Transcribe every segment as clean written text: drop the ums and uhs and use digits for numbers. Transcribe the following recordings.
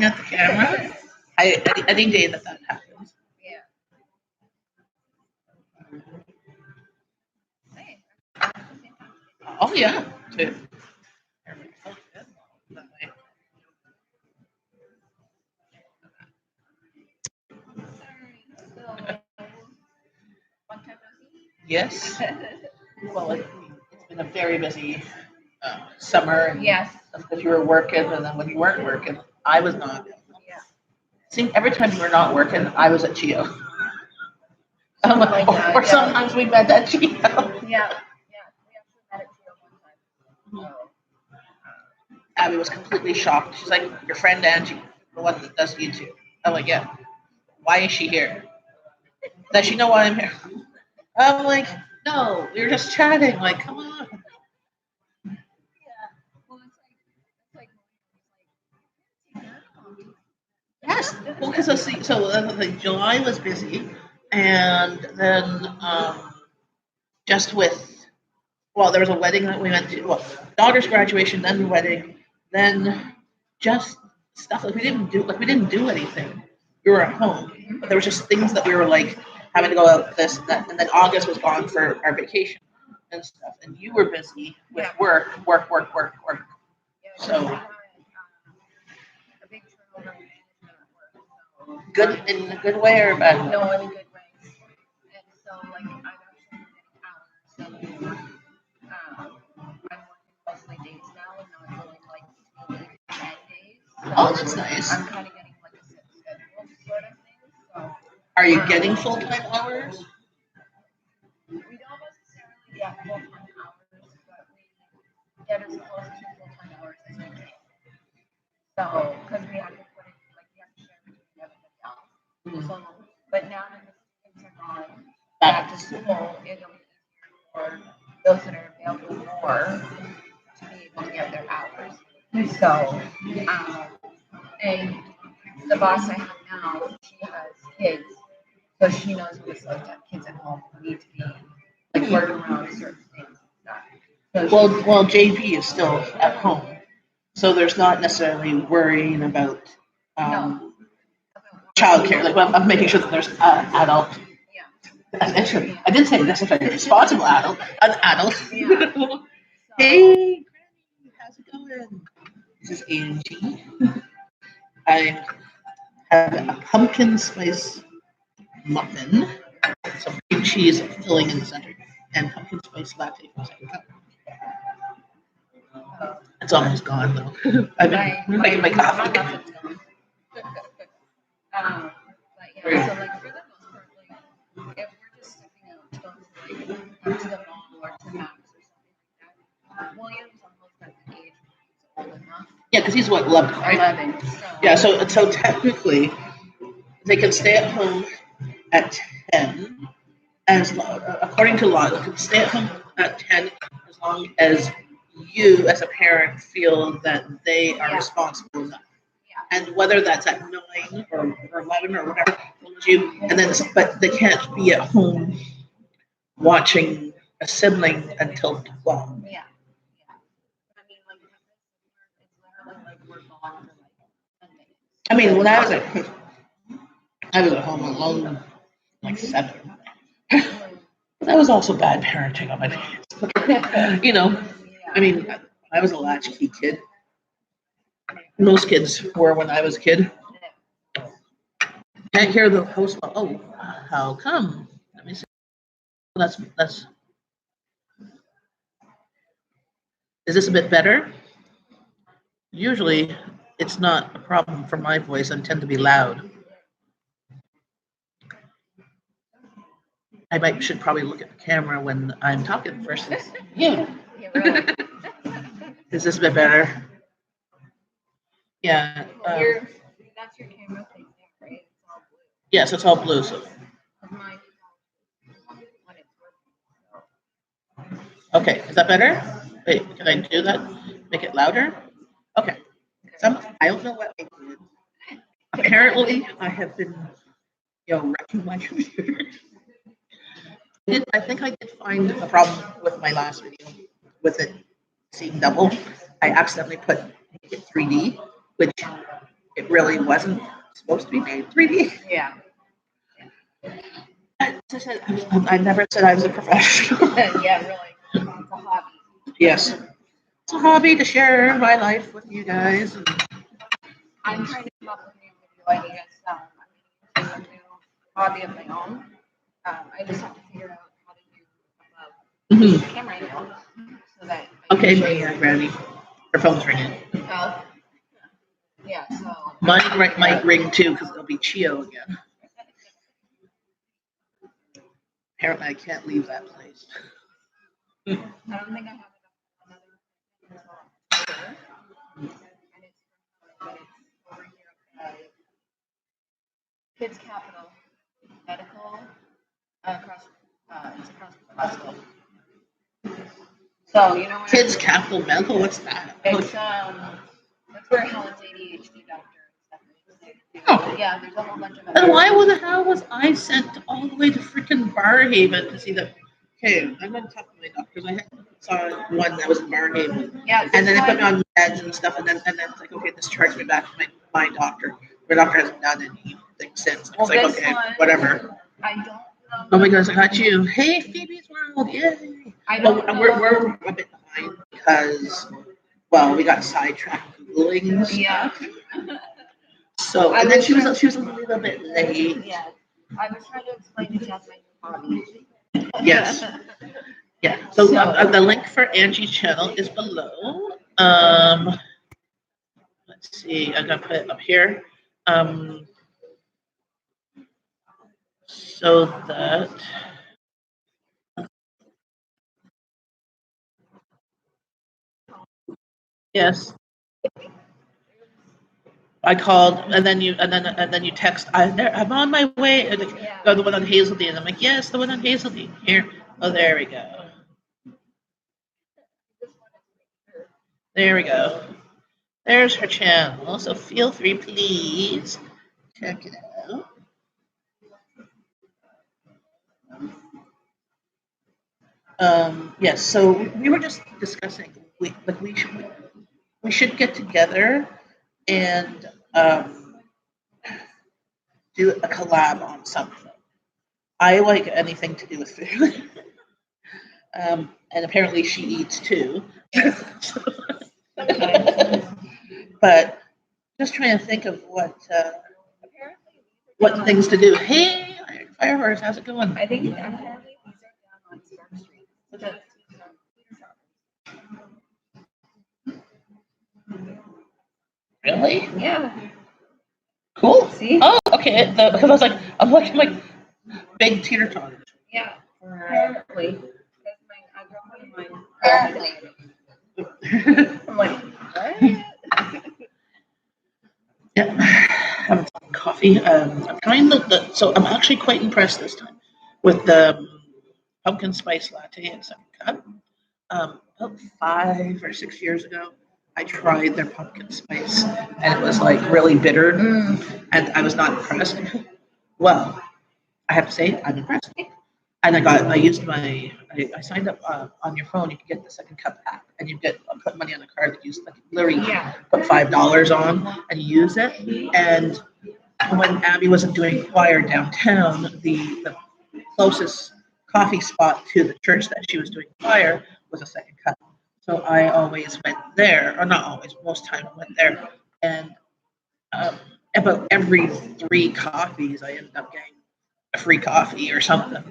at the camera. Any day that happens. Yeah. Hey. Oh yeah. Too. Yes. Well, it's been a very busy summer. Yes. Because you were working, and then when you weren't working, I was not. Yeah. See, every time you were not working, I was at Chio. Like that, or yeah. sometimes we met at Chio. Yeah. We actually met at Chio one time. So, Abby was completely shocked. She's like, "Your friend Angie, the one that does YouTube." I'm like, "Yeah." Why is she here? Does she know why I'm here? I'm like, "No, we were just chatting. Like, come on." yeah. Well, it's like Yes. Well, because July was busy, and then just with there was a wedding that we went to. Well, daughter's graduation, then the wedding, then just stuff we didn't do anything. We were at home, but there was just things that we were like having to go out this and that, and then August was gone for our vacation and stuff, and you were busy with work. Yeah, So a big turnover in management at work. So, good in a good way or a bad way? no, in a good way. And so, like, I've actually been getting hours. So, I'm working mostly days now and not doing like 10 days. So Oh, that's nice. I'm kind of getting like a set schedule sort of thing. So, Are you getting full time hours? we don't necessarily get full time hours, but we get as close to full time hours as we can. So, because we have to put it, like, we have to share between everybody else. Mm-hmm. So, but now that the kids are gone back to school, it'll be easier for those that are available more to be able to get their hours. So, and the boss I have now, she has kids, so she knows what it's like to have kids at home who need to be like working around certain things and stuff. So Well, JP is still at home, so there's not necessarily worrying about no, childcare. Like, I'm making sure that there's an adult. yeah, I didn't say necessarily responsible adult, an adult. yeah. So, Hey, Granny, how's it going? This is Angie. I have a pumpkin spice muffin, some cream cheese filling in the center, and pumpkin spice latte for the second cup. It's almost gone though. I've been making my coffee. But yeah, so like for the most part, like if we're just stepping out to go to the mall or to Max or something like that, William's almost at the age where he's old enough. Yeah, because he's what, 11, right? 11. So. Yeah, so technically they can stay at home at 10, according to law, they can stay at home at 10 as long as you, as a parent, feel that they are responsible enough. Yeah. And whether that's at 9 or 11 or whatever, but they can't be at home watching a sibling until 12. Yeah. I mean, like, it's literally like we're gone for like 10 minutes. I mean, when I was at home alone, like 7. But that was also bad parenting on my parents. I mean, I was a latchkey kid. Most kids were when I was a kid. Can't hear the host. Oh, how come? Let me see. That's. Is this a bit better? Usually, it's not a problem for my voice. I tend to be loud. Should probably look at the camera when I'm talking versus you. Yeah, really. Is this a bit better? Yeah. That's your camera thing there, right? It's all blue. Yes, it's all blue. So. Mine when it's working. Okay, is that better? Wait, can I do that? Make it louder? Okay. I don't know what I did. Apparently, I have been, wrecking my computer. I think I did find a problem with my last video, with it seeing double. I accidentally put make it 3D, which it really wasn't supposed to be made 3D. Yeah. As I said, I never said I was a professional. Yeah, really. It's a hobby. Yes, it's a hobby to share my life with you guys. I'm trying to come up with new video ideas. I'm getting into a new hobby of my own. I just have to figure out how to do Mhm. camera angles so that I Okay, can show you. Granny, her phone's ringing. Oh, yeah. So Mine might ring too because it'll be Chio again. Apparently, I can't leave that place. I don't think I have another until October, and it's over here at Kids Capital Medical it's across the hospital. So you know when Kids Capital Medical, what's that? it's that's where Helen's ADHD doctor and stuff is. Oh. Yeah, there's a whole bunch of And why the hell was I sent all the way to freaking Barhaven to see the? Okay, I'm gonna talk to my doctor because I saw one that was in Barhaven. Yeah, and then they put me on meds and stuff, and then it's like, okay, discharge me back to my doctor. My doctor hasn't done anything since. It's like, okay, whatever. I don't know. Oh my goodness, I got you. Hey, Phoebe's World, yay! Well, we're a bit behind because, well, we got sidetracked Googling stuff. Yeah. So, and then she was a little bit late. Yeah. I was trying to explain to Jeff my new hobby. Yes. Yeah. So the link for Angie's channel is below. Let's see. I'm gonna put it up here. So that. Yes. I called, and then you text. I'm on my way. And the one on Hazeldean. I'm like, yes, the one on Hazeldean. Here. Oh, there we go. There we go. There's her channel. So feel free, please check it out. Yes. So we were just discussing. We should get together and do a collab on something. I like anything to do with food. And apparently she eats too. But just trying to think of what things to do. Hey, Firehorse, how's it going? I think apparently these are down on Stark Street. Really? Yeah. Cool. See? Oh, okay. Because I was like, I'm looking like big teeter totters. Yeah. Apparently. I girlfriend of mine. I'm like, what? Yeah. Having some coffee. I'm trying so I'm actually quite impressed this time with the pumpkin spice latte in second cup. About 5 or 6 years ago, I tried their pumpkin spice, and it was like really bitter, and I was not impressed. Well, I have to say, I'm impressed. And I signed up on your phone. You can get the second cup app, and you put money on a card that you literally put $5 on, and you use it. And when Abby wasn't doing choir downtown, the closest coffee spot to the church that she was doing choir was a second cup. So I always went there, or not always, most time I went there, and about every 3 coffees, I ended up getting a free coffee or something,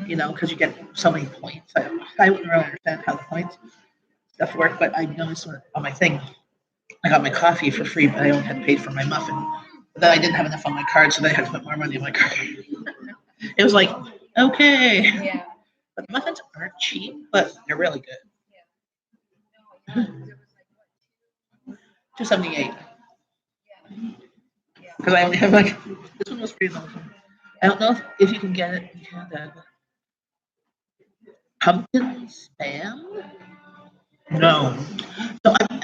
because you get so many points. I wouldn't really understand how the points stuff work, but I noticed on my thing, I got my coffee for free, but I only had paid for my muffin. But then I didn't have enough on my card, so then I had to put more money on my card. It was like, okay. Yeah. But the muffins aren't cheap, but they're really good. $2.78. Because I only have this one was free. I don't know if you can get it in Canada. Pumpkin spam? No.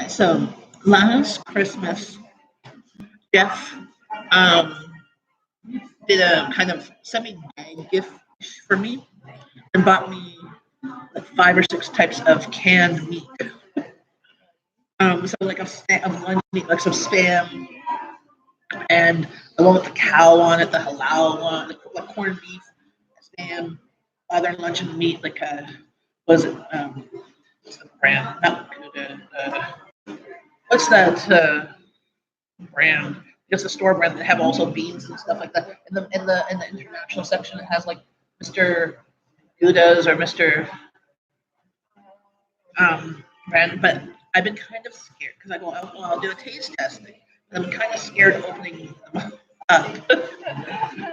So last Christmas, Jeff did a kind of semi-gag gift for me and bought me like 5 or 6 types of canned meat. So like lunch meat, like some spam, and the one with the cow on it, the halal one, the corned beef, spam, other lunch and meat, like was it what's the brand? Not Cuda. What's that brand? Just a store brand that have also beans and stuff like that. In the international section, it has like Mr. Gouda's or Mr. Brand. But I've been kind of scared because I go, oh, well, I'll do a taste testing. And I'm kind of scared opening them up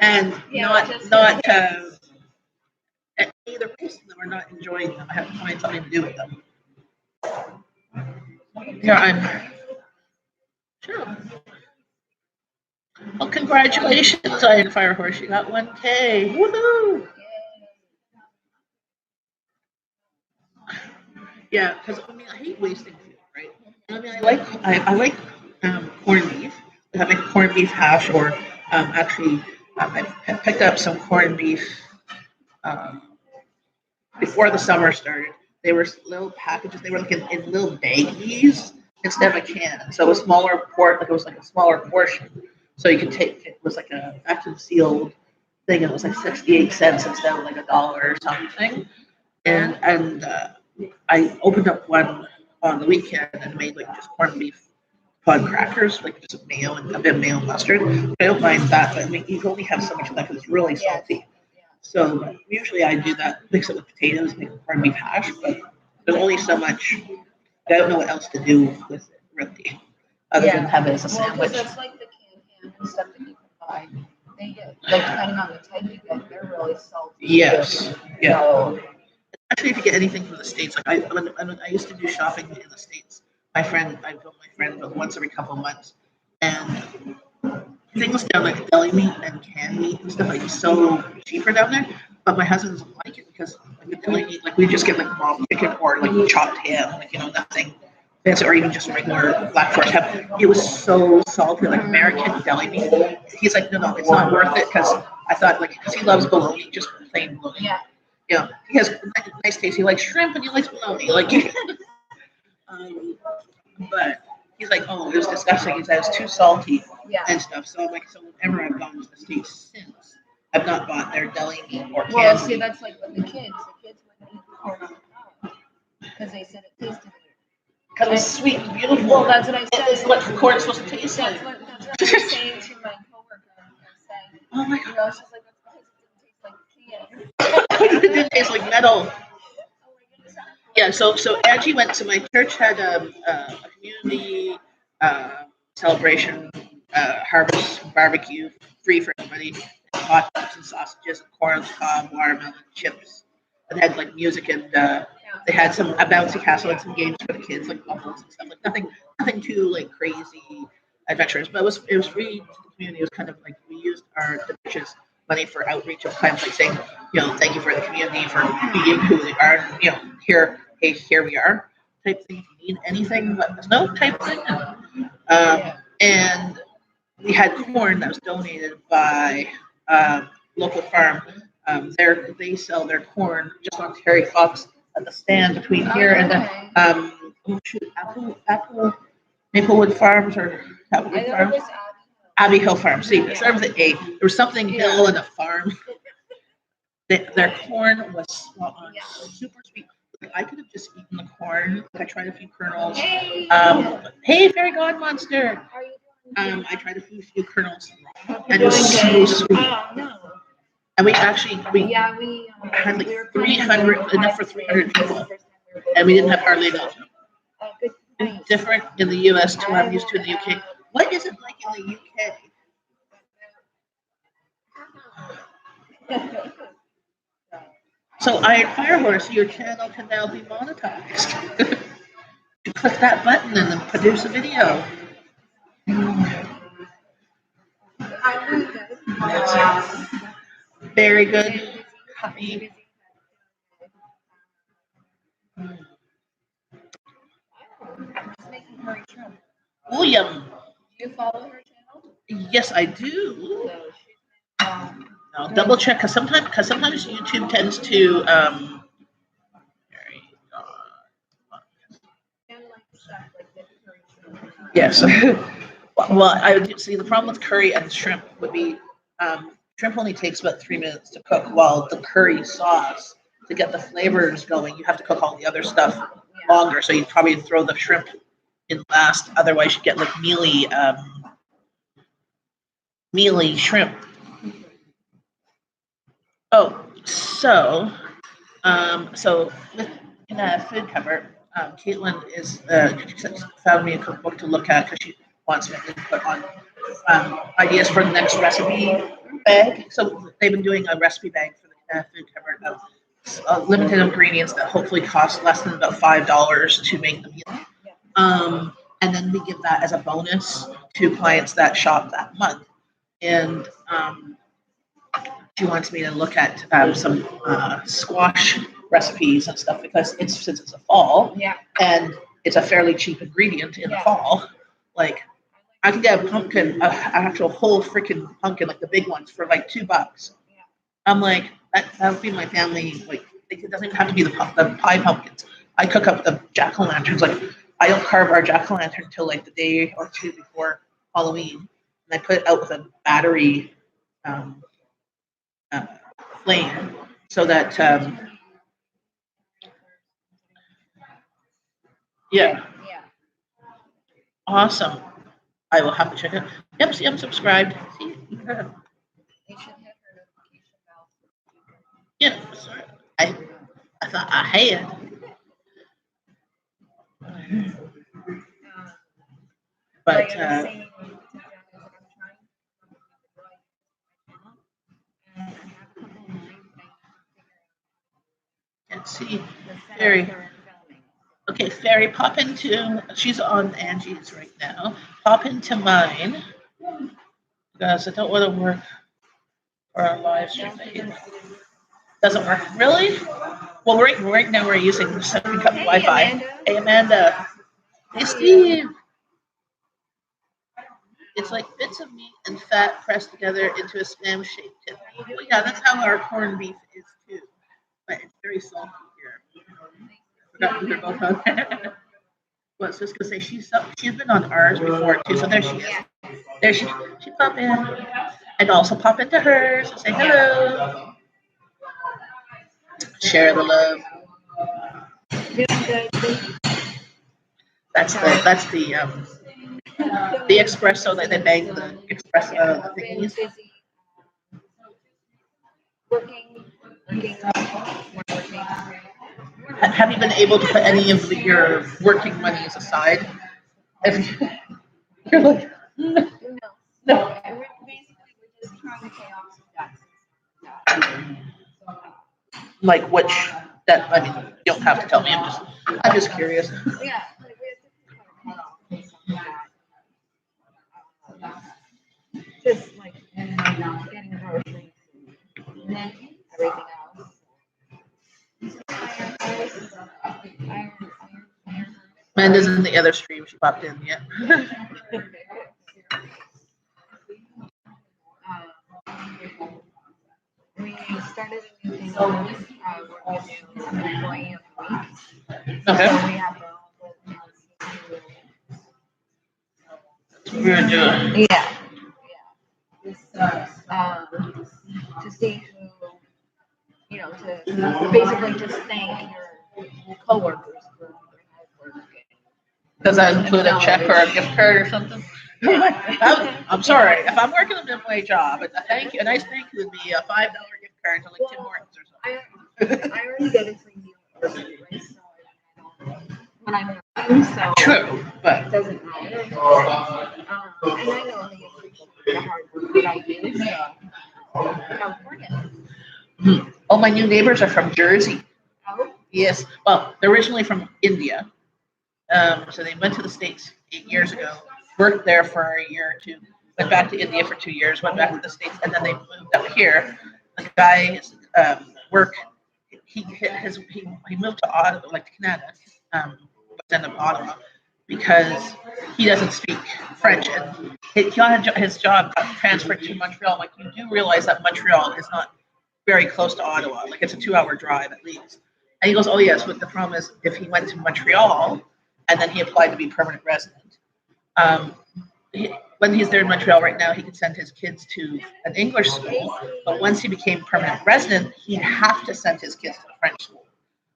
and not either tasting them or not enjoying them. I have to find something to do with them. Here I'm. Sure. Well, congratulations, Iron Fire Horse. You got 1K. Woohoo! Yeah, because I mean, I hate wasting food, right? I mean, I like corned beef. I make corned beef hash, or actually, I picked up some corned beef um, before the summer started. They were little packages. They were like in little baggies instead of a can. So a smaller port, like it was like a smaller portion. So you could take it was like a vacuum sealed thing. And it was like 68 cents instead of like $1 or something. And I opened up one on the weekend and made like just corned beef pod crackers, like just mayo and a bit of mayo and mustard. I don't mind that, but I mean, you can only have so much of that because it's really salty. So usually I do that, mix it with potatoes, make corned beef hash, but there's only so much. I don't know what else to do with it, really, other than have it as a sandwich. Well, that's like the canned ham and stuff that you can buy. They get, like, depending on the type you get, they're really salty. Yes. Yeah. So, Actually, if you get anything from the States, like when I used to do shopping in the States, I film my friend but once every couple of months, and things down like deli meat and canned meat and stuff like so cheaper down there. But my husband doesn't like it because like the deli meat, like we just get like raw chicken or like chopped ham, like nothing fancy, or even just regular Black Forest ham. It was so salty, like American deli meat. He's like, no, it's not worth it because I thought like because he loves bologna, just plain bologna. yeah. He has nice taste. He likes shrimp and he likes bologna. Like, but he's like, oh, it was disgusting. He said it's too salty and stuff. So I'm like, so whenever I've gone to the States since, I've not bought their deli meat or canned Well, see, meat. that's like with the kids. The kids wouldn't eat corn on the cob because they said it tasted weird. Because it's sweet and beautiful. Well, that's what I said. It's what corn is supposed to taste like. That's what I was saying to my coworker. I was saying, Oh my God. she's like, that's because it didn't taste like can. It didn't taste like metal. Yeah, so Angie went to my church had a community celebration harvest barbecue free for everybody. Hot dogs and sausages, and corn on the cob, watermelon, chips. And they had like music and they had a bouncy castle and some games for the kids, like bubbles and stuff. Like nothing too like crazy adventurous, but it was free to the community. It was kind of like we used the church's money for outreach of kind of like saying, thank you for the community for being who they are. Here we are type thing. If you need anything, let us know type thing. And we had corn that was donated by local farm. They sell their corn just on Terry Fox at the stand between here and Apple Maplewood Farms or Applewood Farms. Abbey Hill Farm. See, it started with an A. There was something hill and a farm. Their corn was super sweet. I could have just eaten the corn. I tried a few kernels. Hey, fairy god monster. I tried a few kernels, and it was so sweet. And we had like 300, enough for 300 people, and we didn't have hardly enough. It's different in the U.S. too. I'm used to in the UK. What is it like in the UK? So, Iron Firehorse, your channel can now be monetized. You click that button and then produce a video. Very good. Copy. William. Do you follow her channel? Yes, I do. I'll double check because sometimes YouTube tends to yes. Well, I would see the problem with curry and shrimp would be shrimp only takes about 3 minutes to cook, while the curry sauce to get the flavors going, you have to cook all the other stuff longer. So you'd probably throw the shrimp in last. Otherwise, you get like mealy shrimp. Oh, so with in a food cover, Caitlin is found me a cookbook to look at because she wants me to put on ideas for the next recipe bag. So they've been doing a recipe bag for the food cover of limited ingredients that hopefully cost less than about $5 to make the meal. And then we give that as a bonus to clients that shop that month. And she wants me to look at some squash recipes and stuff because since it's a fall and it's a fairly cheap ingredient in the fall. Like I can get a pumpkin, an actual whole freaking pumpkin, like the big ones, for like $2. I'm like, that would be my family. Like it doesn't even have to be the pie pumpkins. I cook up the jack-o'-lanterns. Like I don't carve our jack-o'-lantern until like the day or two before Halloween, and I put it out with a battery flame so that yeah, awesome. I will have to check it. Yep, see, I'm subscribed. See, yeah, sorry. I thought I had. But let's see. Fairy, pop into. She's on Angie's right now. Pop into mine because I don't want to work for our live stream. Doesn't work really. Well, right now we're using Wi-Fi. Hey, Amanda. Hey, Steve. It's like bits of meat and fat pressed together into a spam-shaped tip. Well, yeah, that's how our corned beef is too. But it's very salty here. I forgot we were both on there. Well, I was just gonna say she's been on ours before too. So there she is. There she pop in, and also pop into hers and say hello. Share the love. That's the espresso that they bang the espresso the thingies. Have you been able to put any of your working monies aside? You're like, no. Like which that I mean, you don't have to tell me. I'm just curious. Yeah. Just like getting groceries and then everything else. Amanda's in the other stream. She popped in yet. We started a new thing. We're going to do an employee of the week. Okay. So we have We're doing. Yeah. To see who, to basically just thank your coworkers for hard work. Does that include a check or a gift card or something? I'm sorry. If I'm working a minimum job, a nice thank you would be a $5 gift card to like Tim Hortons or something. I already get a free meal anyway, so when I'm working, so true, but it doesn't matter. And I know they appreciate the hard work that I do, so California. Oh, my new neighbors are from Jersey. Oh? Yes. Well, they're originally from India. So they went to the States 8 years ago, worked there for a year or two, went back to India for 2 years, went back to the States, and then they moved up here. The guy's work, he moved to Ottawa, like to Kanata, within of Ottawa, because he doesn't speak French, and his job got transferred to Montreal. Like, you do realize that Montreal is not very close to Ottawa. Like, it's a 2-hour drive at least. And he goes, oh yes, but the problem is if he went to Montreal and then he applied to be permanent resident, when he's there in Montreal right now, he can send his kids to an English school. But once he became permanent resident, he'd have to send his kids to the French school.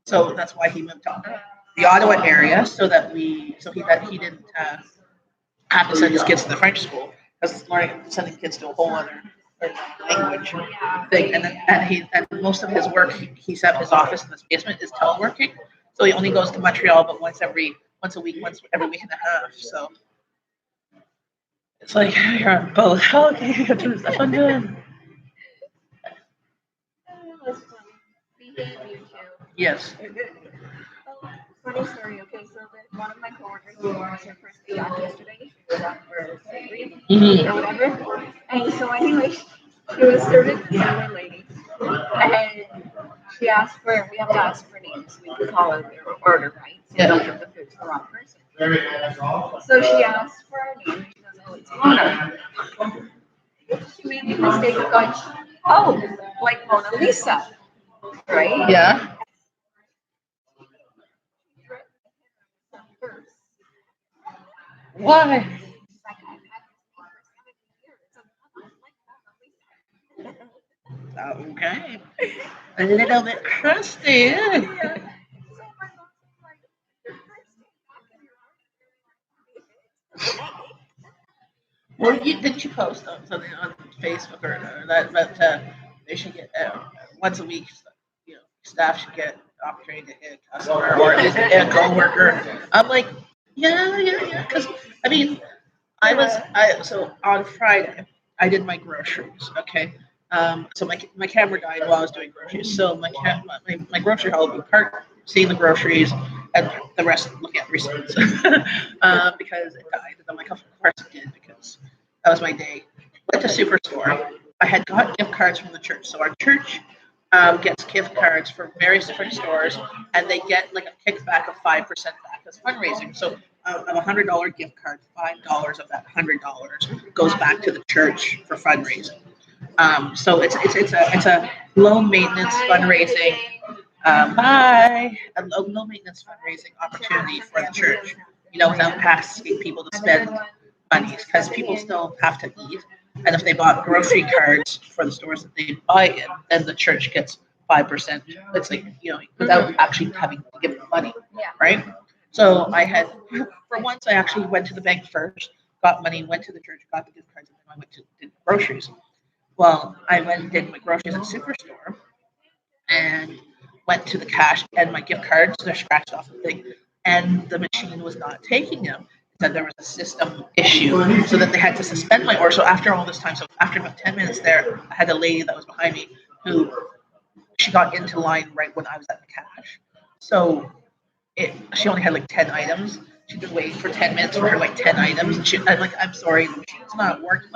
So that's why he moved to the Ottawa area, so he didn't have to send his kids to the French school, because sending kids to a whole other language thing. And most of his work, he's at his office in this basement, is teleworking. So he only goes to Montreal, but once a week, once every week and a half. So it's like you're on both. Oh, okay, you have to do stuff I'm doing. That's funny. Behave, you two. Yes. Funny story. Okay, so one of my coworkers was her first day back yesterday. She was up for surgery or whatever. And so anyway, she was serving this other lady, and she asked for. We have to ask for names. So we can call her their order, right? So we don't give the food to the wrong person. So she asked for her name. She goes, "Oh, it's Mona." She made the mistake of going, "Oh, like Mona Lisa." Right? Yeah. Why? Okay. A little bit crusty. Well, didn't you post on something on Facebook or that they should get once a week, staff should get opportunity to hit a customer or a coworker. I'm like, yeah. Because I mean, so on Friday I did my groceries. Okay. So my camera died while I was doing groceries. So my grocery haul would be part seeing the groceries and the rest looking at receipts because it died. And I'm like, of course it did, because that was my day. Went to Superstore. I had got gift cards from the church. So our church gets gift cards from various different stores, and they get like a kickback of 5% back as fundraising. So of a $100 gift card, $5 of that $100 goes back to the church for fundraising. So it's a low maintenance fundraising. A low maintenance fundraising opportunity for the church. Without asking people to spend money, because people still have to eat. And if they bought grocery cards for the stores that they buy in, then the church gets 5%. It's like, without actually having to give them money, right? So for once, I actually went to the bank first, got money, went to the church, got the gift cards, and then I went to did groceries. Well, I went and did my groceries at Superstore and went to the cash, and my gift cards, they're scratched off the thing, and the machine was not taking them. Said there was a system issue, so that they had to suspend my order. So after all this time, so after about 10 minutes there, I had a lady that was behind me who she got into line right when I was at the cash. So she only had like 10 items. She'd been waiting for 10 minutes for her like 10 items, and I'm like, I'm sorry, the machine's not working,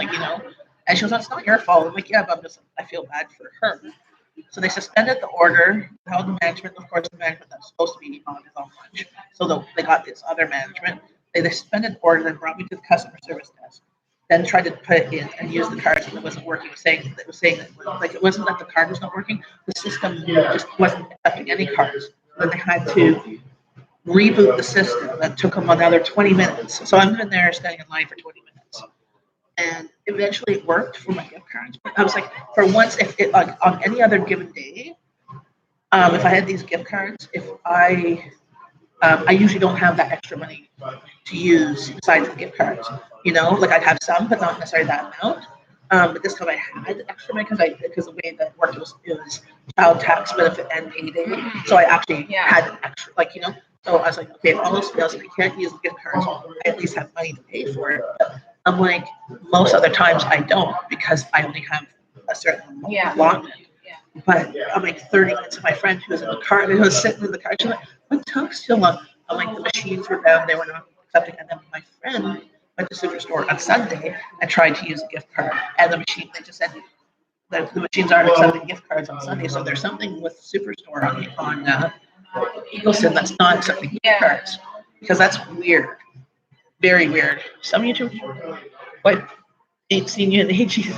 And she was like, it's not your fault. I'm like, yeah, but I feel bad for her. So they suspended the order, held the management. Of course, the management that was supposed to be on his own lunch. So they got this other management. They suspended the order, then brought me to the customer service desk. Then tried to put it in and use the cards, and it wasn't working. It was saying that it wasn't that the card was not working. The system just wasn't accepting any cards. Then they had to reboot the system. That took them another 20 minutes. So I've been there standing in line for 20 minutes. And eventually it worked for my gift cards. But I was like, for once, if it like on any other given day, if I had these gift cards, if I usually don't have that extra money to use besides the gift cards. Like I'd have some, but not necessarily that amount. But this time I had extra money because the way that worked was child tax benefit and payday. So I actually had extra, So I was like, okay, if all else fails and I can't use the gift cards, I at least have money to pay for it. But I'm like, most other times I don't, because I only have a certain allotment. But I'm like 30 minutes. My friend who was in the car, who was sitting in the car, she's like, what took so long? I'm like, the machines were down, they were not accepting. And then my friend went to Superstore on Sunday and tried to use a gift card. And the machine, they just said, the machines aren't accepting gift cards on Sunday. So there's something with Superstore on Eagleson that's not accepting gift cards. Because that's weird. Very weird. Some YouTubers, what, ain't seen you in ages.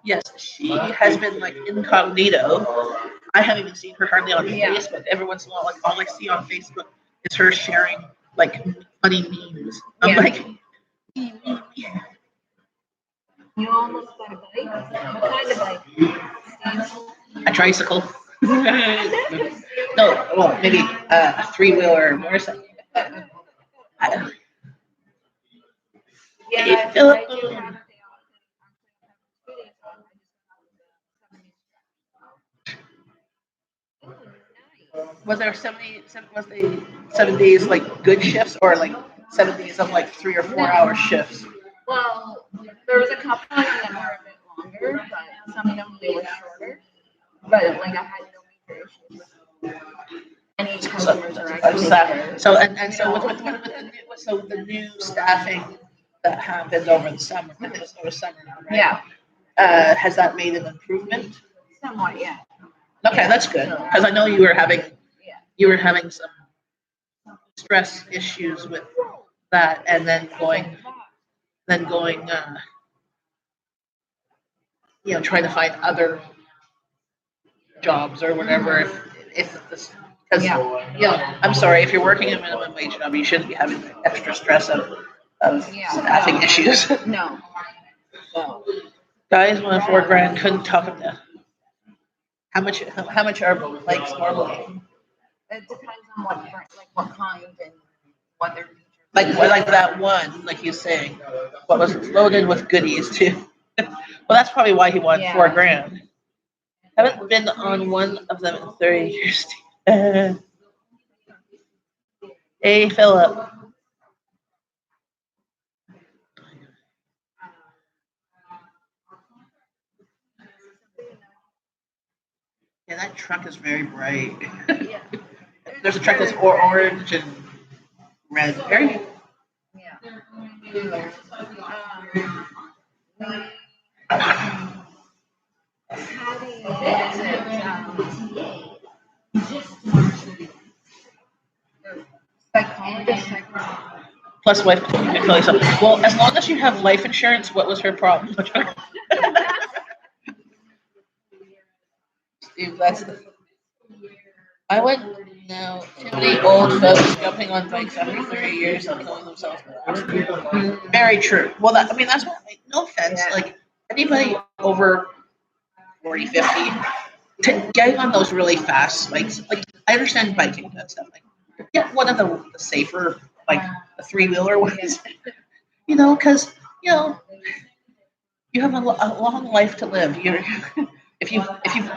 Yes, she has been like incognito. I haven't even seen her hardly on Facebook. Every once in a while, like all I see on Facebook is her sharing like funny memes. I'm like, You almost got a bike? What kind of bike? Steve? A tricycle. No, well, maybe a three-wheeler motorcycle. I- Yeah, Hey, I Philip. do have a day off. Was there 70, was they 7 days like good shifts or like 7 days of like 3 or 4 hour shifts? Well, there was a couple of them that were a bit longer, but some of them they were shorter. But like I had no major issues. And each customers are actually there. And so with the new staffing that happened over the summer, over summer, right? Yeah, Has that made an improvement? somewhat, yeah. Okay, that's good because I know Yeah. you were having some stress issues with that, and then going, trying to find other jobs or whatever. If this, because I'm sorry, if you're working a minimum wage job, you shouldn't be having the extra stress of Yeah. staffing issues. No. Guys wanted 4 grand, couldn't talk them down. How much are bikes normally? It depends on what kind and what their features. Like that one, like you're saying, what was loaded with goodies too. Well, that's probably why he wanted Yeah. 4 grand. Haven't been on one of them in 30 years. Hey, Philip. Yeah, that truck is very bright. Yeah. There's a truck that's orange and red. Very. Yeah. How do you psychologist? Plus wife can kill yourself. Well, as long as you have life insurance, what was her problem? Steve, that's the. I went now. Too many old folks jumping on bikes after 30 years and killing themselves. Very true. Well, that's what. No offense, Yeah. like anybody over 40, 50, getting on those really fast bikes. Like I understand biking and stuff. Like get one of the safer, like the three-wheeler ones. Because you have a long life to live. If you've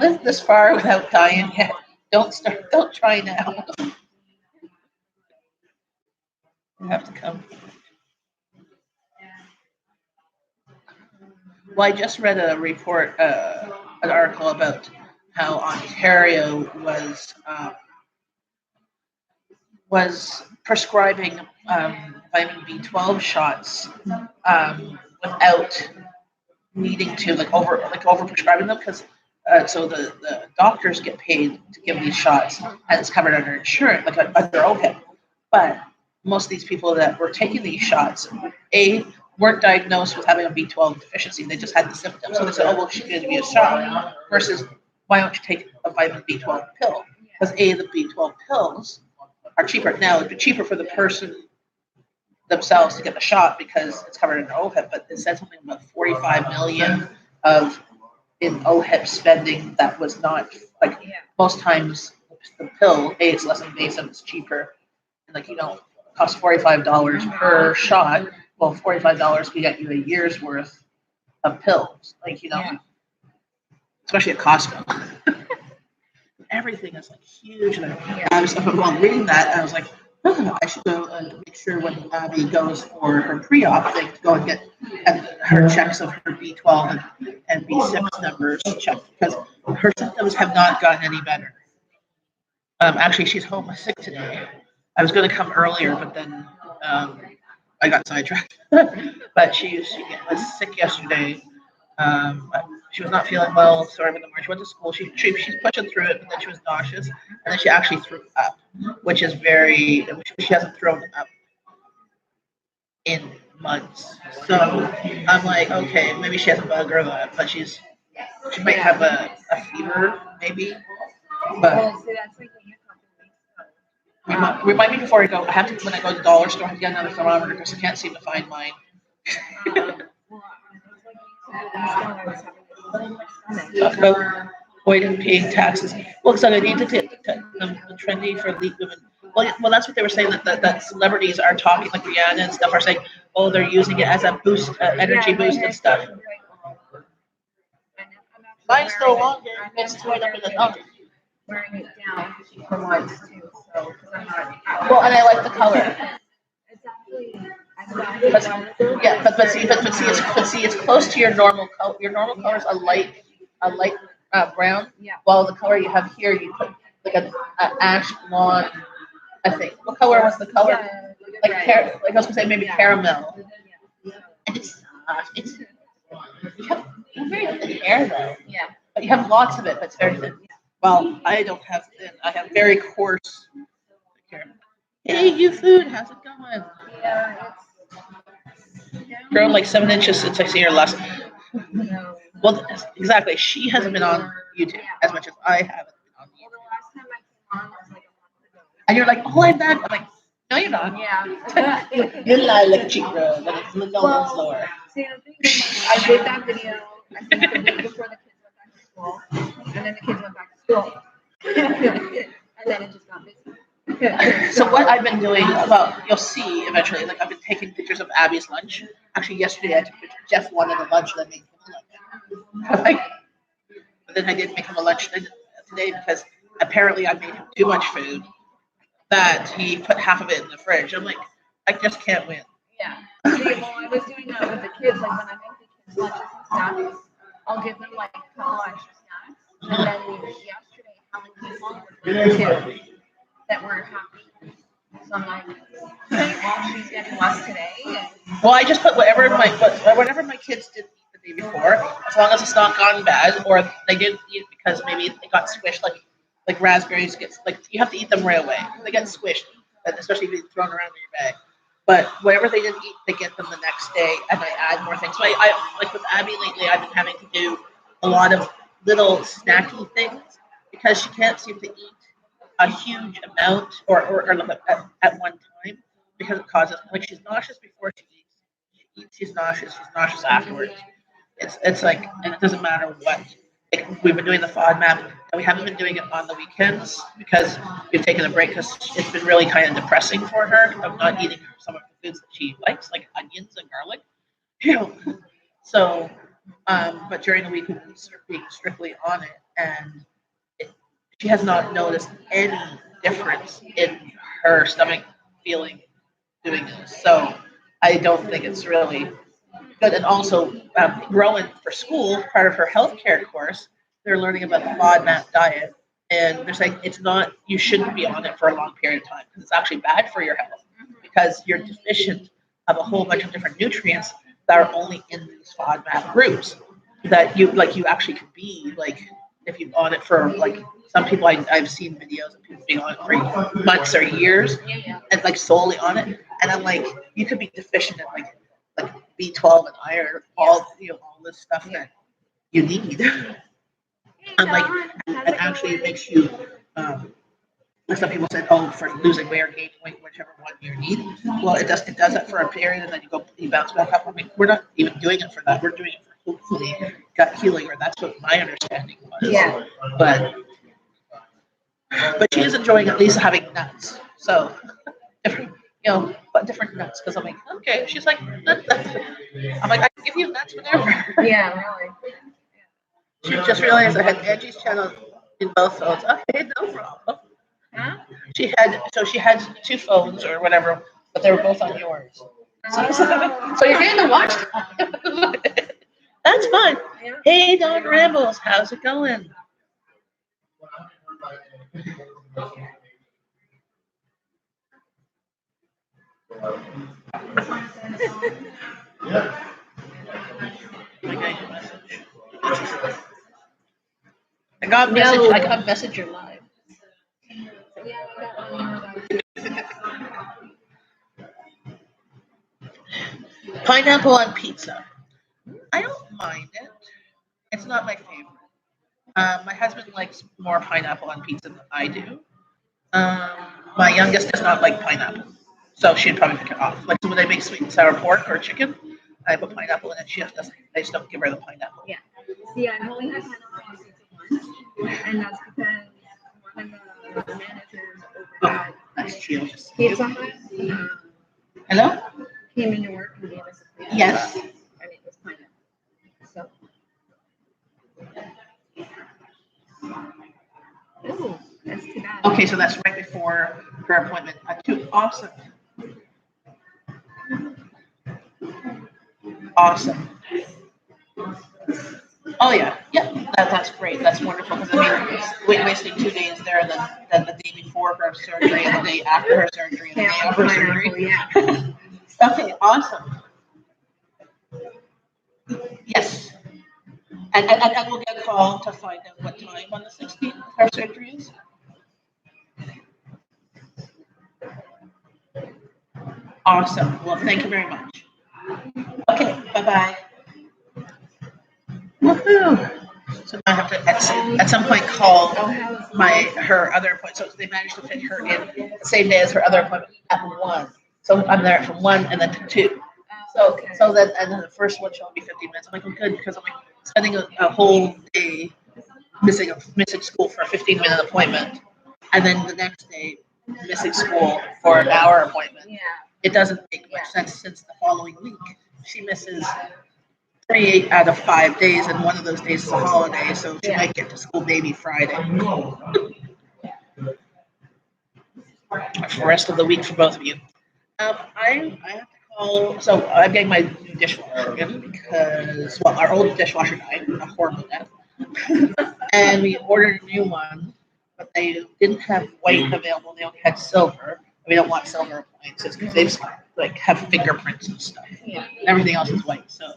lived this far without dying yet, don't try now. You have to come. Well, I just read a report, an article about how Ontario was prescribing vitamin B12 shots without needing to over prescribing them because so the doctors get paid to give these shots and it's covered under insurance like under OHIP. But most of these people that were taking these shots, weren't diagnosed with having a B12 deficiency. They just had the symptoms. So they said, oh, well, she's going to give you a shot versus why don't you take a vitamin B12 pill? Because the B12 pills are cheaper. Now, it'd be cheaper for the person themselves to get the shot because it's covered in OHIP, but it said something about 45 million in OHIP spending that was not like most times the pill, it's less invasive, it's cheaper, and costs $45 per shot. Well, $45 can get you a year's worth of pills, especially at Costco. Everything is huge, and I was reading that, I was like, I should go make sure when Abby goes for her pre-op thing to go and get her checks of her B12 and B6 numbers checked because her symptoms have not gotten any better. Actually, she's home sick today. I was going to come earlier, but then I got sidetracked. But she was sick yesterday. She was not feeling well. Sorry, in the morning. She went to school. She's pushing through it, but then she was nauseous, and then she actually threw up, which she hasn't thrown up in months. So I'm like, okay, maybe she has a bug or that, but she might have a fever, maybe. But remind me before I go. I have to when I go to the dollar store. I have to get another thermometer because I can't seem to find mine. Well, it's like I was having a hole in my stomach. Talk about avoiding paying taxes. Well, so they need to take the trendy for elite women. Well, that's what they were saying that celebrities are talking, like Rihanna and stuff, are saying, oh, they're using it as a boost, energy boost and stuff. Mine's still longer. It's tied up in the thumb. Wearing it down for once too, so because I'm not. Well, and I like the color. It's actually Yeah, but see, it's close to your normal color. Your normal color is a light brown. Yeah. While the color you have here, you put like a ash blonde. I think. What color was the color? Like like I was gonna say maybe caramel. And it's you have very thin hair though. Yeah. But you have lots of it, but it's very thin. Well, I don't have thin. I have very coarse hair. Hey, you food, how's it going? Yeah, Grown like 7 inches since I see her last. No. Well, exactly. She hasn't been on YouTube as much as I haven't been on Well, YouTube. the last time I came on was like a month ago. And you're like, oh, I'm back. I'm like, no, you're not. Yeah. You lie like a cheap girl, but it's no one's Well, lower. see, the thing is, I did that video, I think the week before the kids went back to school, and then the kids went back to school. And then it just got busy. So what I've been doing, well, you'll see eventually, like I've been taking pictures of Abby's lunch. Actually, yesterday I took pictures. Jeff wanted a lunch, and I made him a lunch. But then I didn't make him a lunch today because apparently I made him too much food that he put half of it in the fridge. I'm like, I just can't win. Yeah. See, well, I was doing that with the kids, like when I make the kids lunches and snacks, I'll give them like a couple extra snacks. And then yesterday, Helen came home with two that weren't happy. So I'm like, okay, well, she's getting less today. And Well, I just put whatever my kids did eat the day before, as long as it's not gone bad, or they didn't eat it because maybe they got squished, like raspberries get like you have to eat them right away. They get squished, especially if they're thrown around in your bag. But whatever they didn't eat, they get them the next day, and I add more things. So I like with Abby lately, I've been having to do a lot of little snacky things because she can't seem to eat a huge amount or like at one time because it causes like she's nauseous before she eats. She eats, she's nauseous afterwards. It's like and it doesn't matter what. Like we've been doing the FODMAP and we haven't been doing it on the weekends because we've taken a break because it's been really kind of depressing for her of not eating some of the foods that she likes, like onions and garlic. You know, so but during the week we've been being strictly on it and she has not noticed any difference in her stomach feeling doing this. So I don't think it's really good. And also, growing for school, part of her healthcare course, they're learning about the FODMAP diet. And they're saying it's not, you shouldn't be on it for a long period of time because it's actually bad for your health because you're deficient of a whole bunch of different nutrients that are only in these FODMAP groups that you actually could be like if you're on it for like some people I've seen videos of people being on it for months or years and like solely on it and I'm like you could be deficient in like B12 and iron all all this stuff that you need and like and actually it makes you like some people said, oh, for losing weight or gaining weight, whichever one you need. Well, it does that for a period, and then you bounce back up. I mean, we're not even doing it for that. We're doing it for hopefully gut healing, or that's what my understanding was. yeah. But she is enjoying at least having nuts. So different, but different nuts. Because I'm like, okay. She's like, nuts. I'm like, I can give you nuts whenever. Yeah, really. She just realized I had Angie's channel in both phones. Okay, no problem. Huh? She had two phones or whatever, but they were both on yours. So you're getting to watch them. That's fun. Yeah. Hey, Don Rambles, how's it going? I got message. No. I got Messenger Live. Pineapple on pizza. I don't mind it. It's not my favorite. My husband likes more pineapple on pizza than I do. My youngest does not like pineapple, so she'd probably pick it off. Like so when they make sweet and sour pork or chicken, I have a pineapple in it. She just doesn't. I just don't give her the pineapple. Yeah. See, I've only had pineapple on pizza once, and that's because one of the managers over at That's chill. Pizza Hut Hello? came into work and gave us a free pizza, Yes. and it was pineapple. So. Ooh, that's too bad. Okay, so that's right before her appointment. Awesome. Awesome. Oh yeah, that's great. That's wonderful. Because I mean, wasting 2 days there, and then the day before her surgery, and the day after her surgery, and the day of her surgery. Yeah. Okay, awesome. Yes. And we'll get a call to find out what time on the 16th her surgery is. Awesome. Well, thank you very much. Okay, bye-bye. Woohoo! So now I have to at some point call her other appointment. So they managed to fit her in the same day as her other appointment at 1. So I'm there from 1 and then to 2. So then and then the first one should only be 15 minutes. I'm like, well, good, because I'm like spending a whole day missing school for a 15-minute appointment, and then the next day missing school for an hour appointment. Yeah. It doesn't make much sense since the following week she misses 3 out of 5 days, and one of those days is a holiday, so she might get to school maybe Friday. For the rest of the week for both of you. I have to call. So I'm getting my new dishwasher in because our old dishwasher died a horrible death, and we ordered a new one, but they didn't have white available. They only had silver. We don't want silver appliances because they just have fingerprints and stuff. Yeah. Everything else is white. So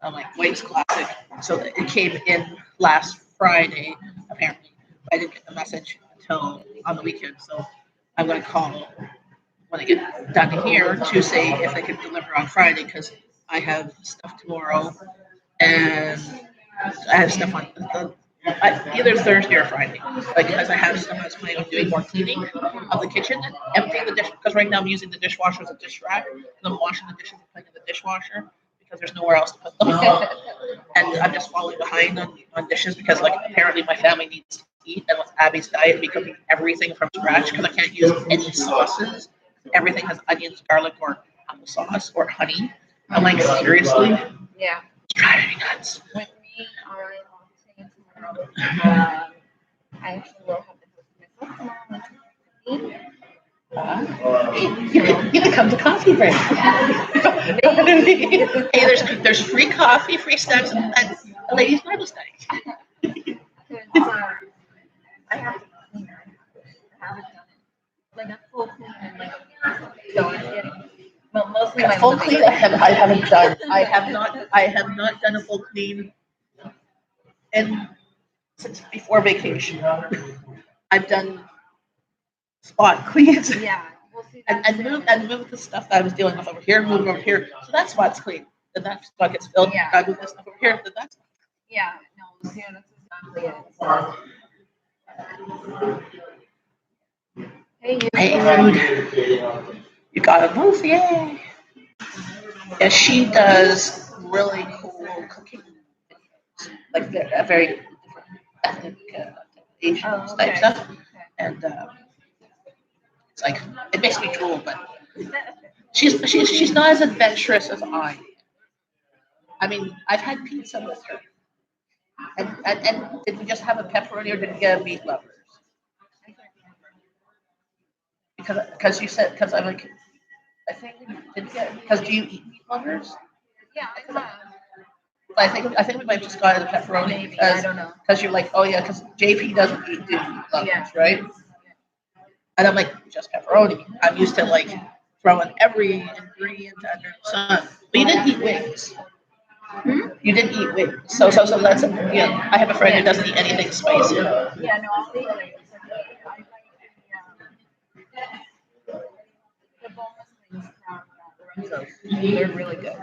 I'm like, white's classic. So it came in last Friday, apparently. I didn't get the message until on the weekend. So I'm going to call when I get down to here to say if they can deliver on Friday because I have stuff tomorrow and I have stuff on either Thursday or Friday. Because I have stuff I was planning on doing more cleaning of the kitchen and emptying the dish. Because right now I'm using the dishwasher as a dish rack and I'm washing the dishes and putting in the dishwasher because there's nowhere else to put them. And I'm just falling behind on dishes because apparently my family needs to eat, and with Abby's diet, we cooking everything from scratch because I can't use any sauces. Everything has onions, garlic, or applesauce or honey. I'm like, seriously? Yeah. It's driving me nuts. When we are saying tomorrow, I actually will have the host myself tomorrow. You can come to coffee break. Hey, there's free coffee, free snacks, and a ladies' Bible study. I have to clean her. I haven't done it. Like a full clean and so I'm getting mostly my full clean. I haven't done. I have not done a full clean since before vacation. I've done spot cleans. Yeah. We'll see and move the stuff that I was dealing with over here, move it over here. So that spot's clean. Then that spot gets filled. Yeah. I move this stuff over here. Then that's. Yeah. No. Yeah. That's exactly it. So. Hey, food. You gotta move, yay! Yeah, she does really cool cooking, like a very different ethnic Asian type stuff, and it's like it makes me drool. But she's not as adventurous as I am. I mean, I've had pizza with her, and did we just have a pepperoni or did we get a meat lovers? Because you said because I'm like. I think we did get because do you eat meat lovers? Yeah, I have. I think we might just got the pepperoni. Maybe, because, I don't know. Because you're like, oh yeah, because JP doesn't eat meat lovers, right? And I'm like, just pepperoni. I'm used to throwing every ingredient under the sun. But you didn't eat wings. You didn't eat wings. So that's I have a friend who doesn't eat anything spicy. Yeah, no, I'll eat wings. The boneless wings from Lorenzo's, they're really good.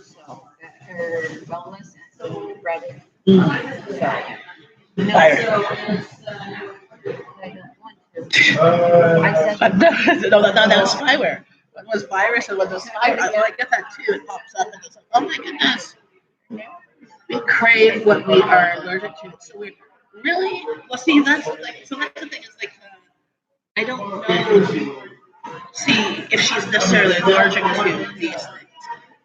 So they're boneless and breaded. So I said no, that's spyware. was virus and when was I get that too. It pops up and it's like, oh my goodness, we crave what we are allergic to. So we really, well, see, that's like, so that's the thing is like, I don't know, see if she's necessarily allergic to these things.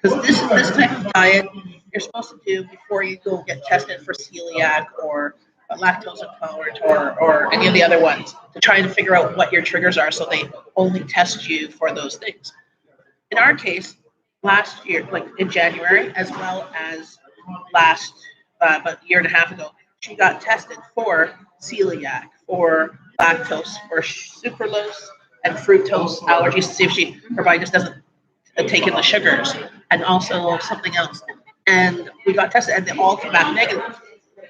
Because this type of diet you're supposed to do before you go get tested for celiac or lactose intolerant or any of the other ones to try and figure out what your triggers are so they only test you for those things. In our case, last year, like in January, as well as last about a year and a half ago, she got tested for celiac, for lactose, for sucralose and fructose allergies to see if her body just doesn't take in the sugars, and also something else. And we got tested, and they all came back negative.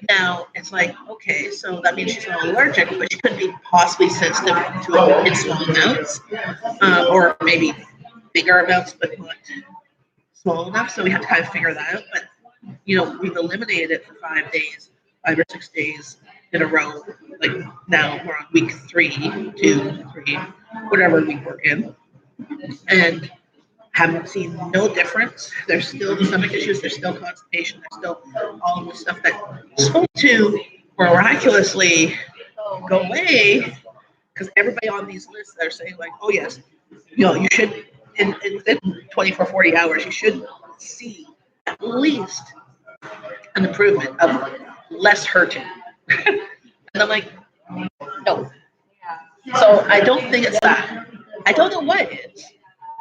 Now it's like, okay, so that means she's not allergic, but she could be possibly sensitive to it in small amounts, or maybe bigger amounts, but not small enough. So we have to kind of figure that out. But we've eliminated it for 5 days, 5 or 6 days in a row. Like now we're on week 3, 2, 3, whatever week we're in, and haven't seen no difference. There's still stomach issues. There's still constipation. There's still all the stuff that supposed to miraculously go away because everybody on these lists are saying like, oh yes, you should within 24, 40 hours you should see at least an improvement of less hurting. And I'm like, no. So I don't think it's that. I don't know what it is.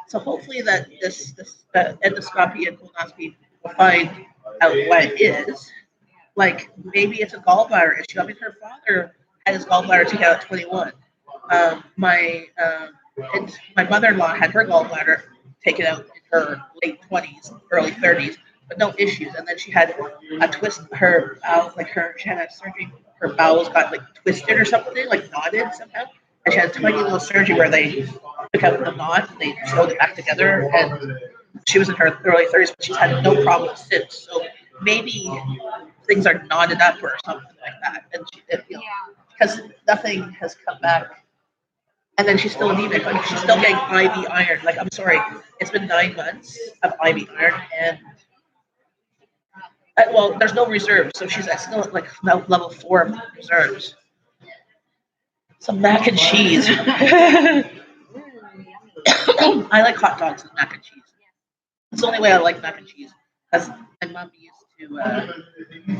So hopefully that this endoscopy and colonoscopy will find out what it is. Like maybe it's a gallbladder issue. I mean, her father had his gallbladder taken out at 21. My mother-in-law had her gallbladder taken out in her late 20s, early 30s, but no issues. And then she had a twist. Her bowels, she had a surgery. Her bowels got like twisted or something, like knotted somehow. And she had a tiny little surgery where they took out the knot, they sewed it back together, and she was in her early 30s, but she's had no problems since. So maybe things are knotted up or something like that, and because nothing has come back. And then she's still anemic. Like she's still getting IV iron. Like I'm sorry, it's been 9 months of IV iron, and well, there's no reserves, so she's still at like level 4 of reserves. Some mac and cheese. I like hot dogs and mac and cheese. It's the only way I like mac and cheese. Because my mom used to,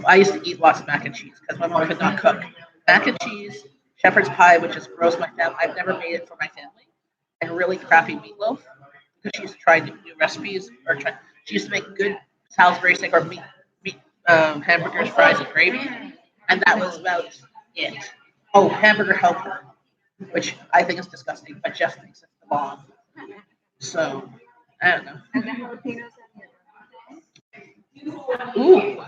I used to eat lots of mac and cheese because my mom could not cook. Mac and cheese, shepherd's pie, which is gross my family. I've never made it for my family. And really crappy meatloaf. Because she used to try new recipes. She used to make good Salisbury steak or meat hamburgers, fries, and gravy. And that was about it. Oh, hamburger helper, which I think is disgusting, but Jeff thinks it's the bomb. So, I don't know. And the jalapenos Ooh.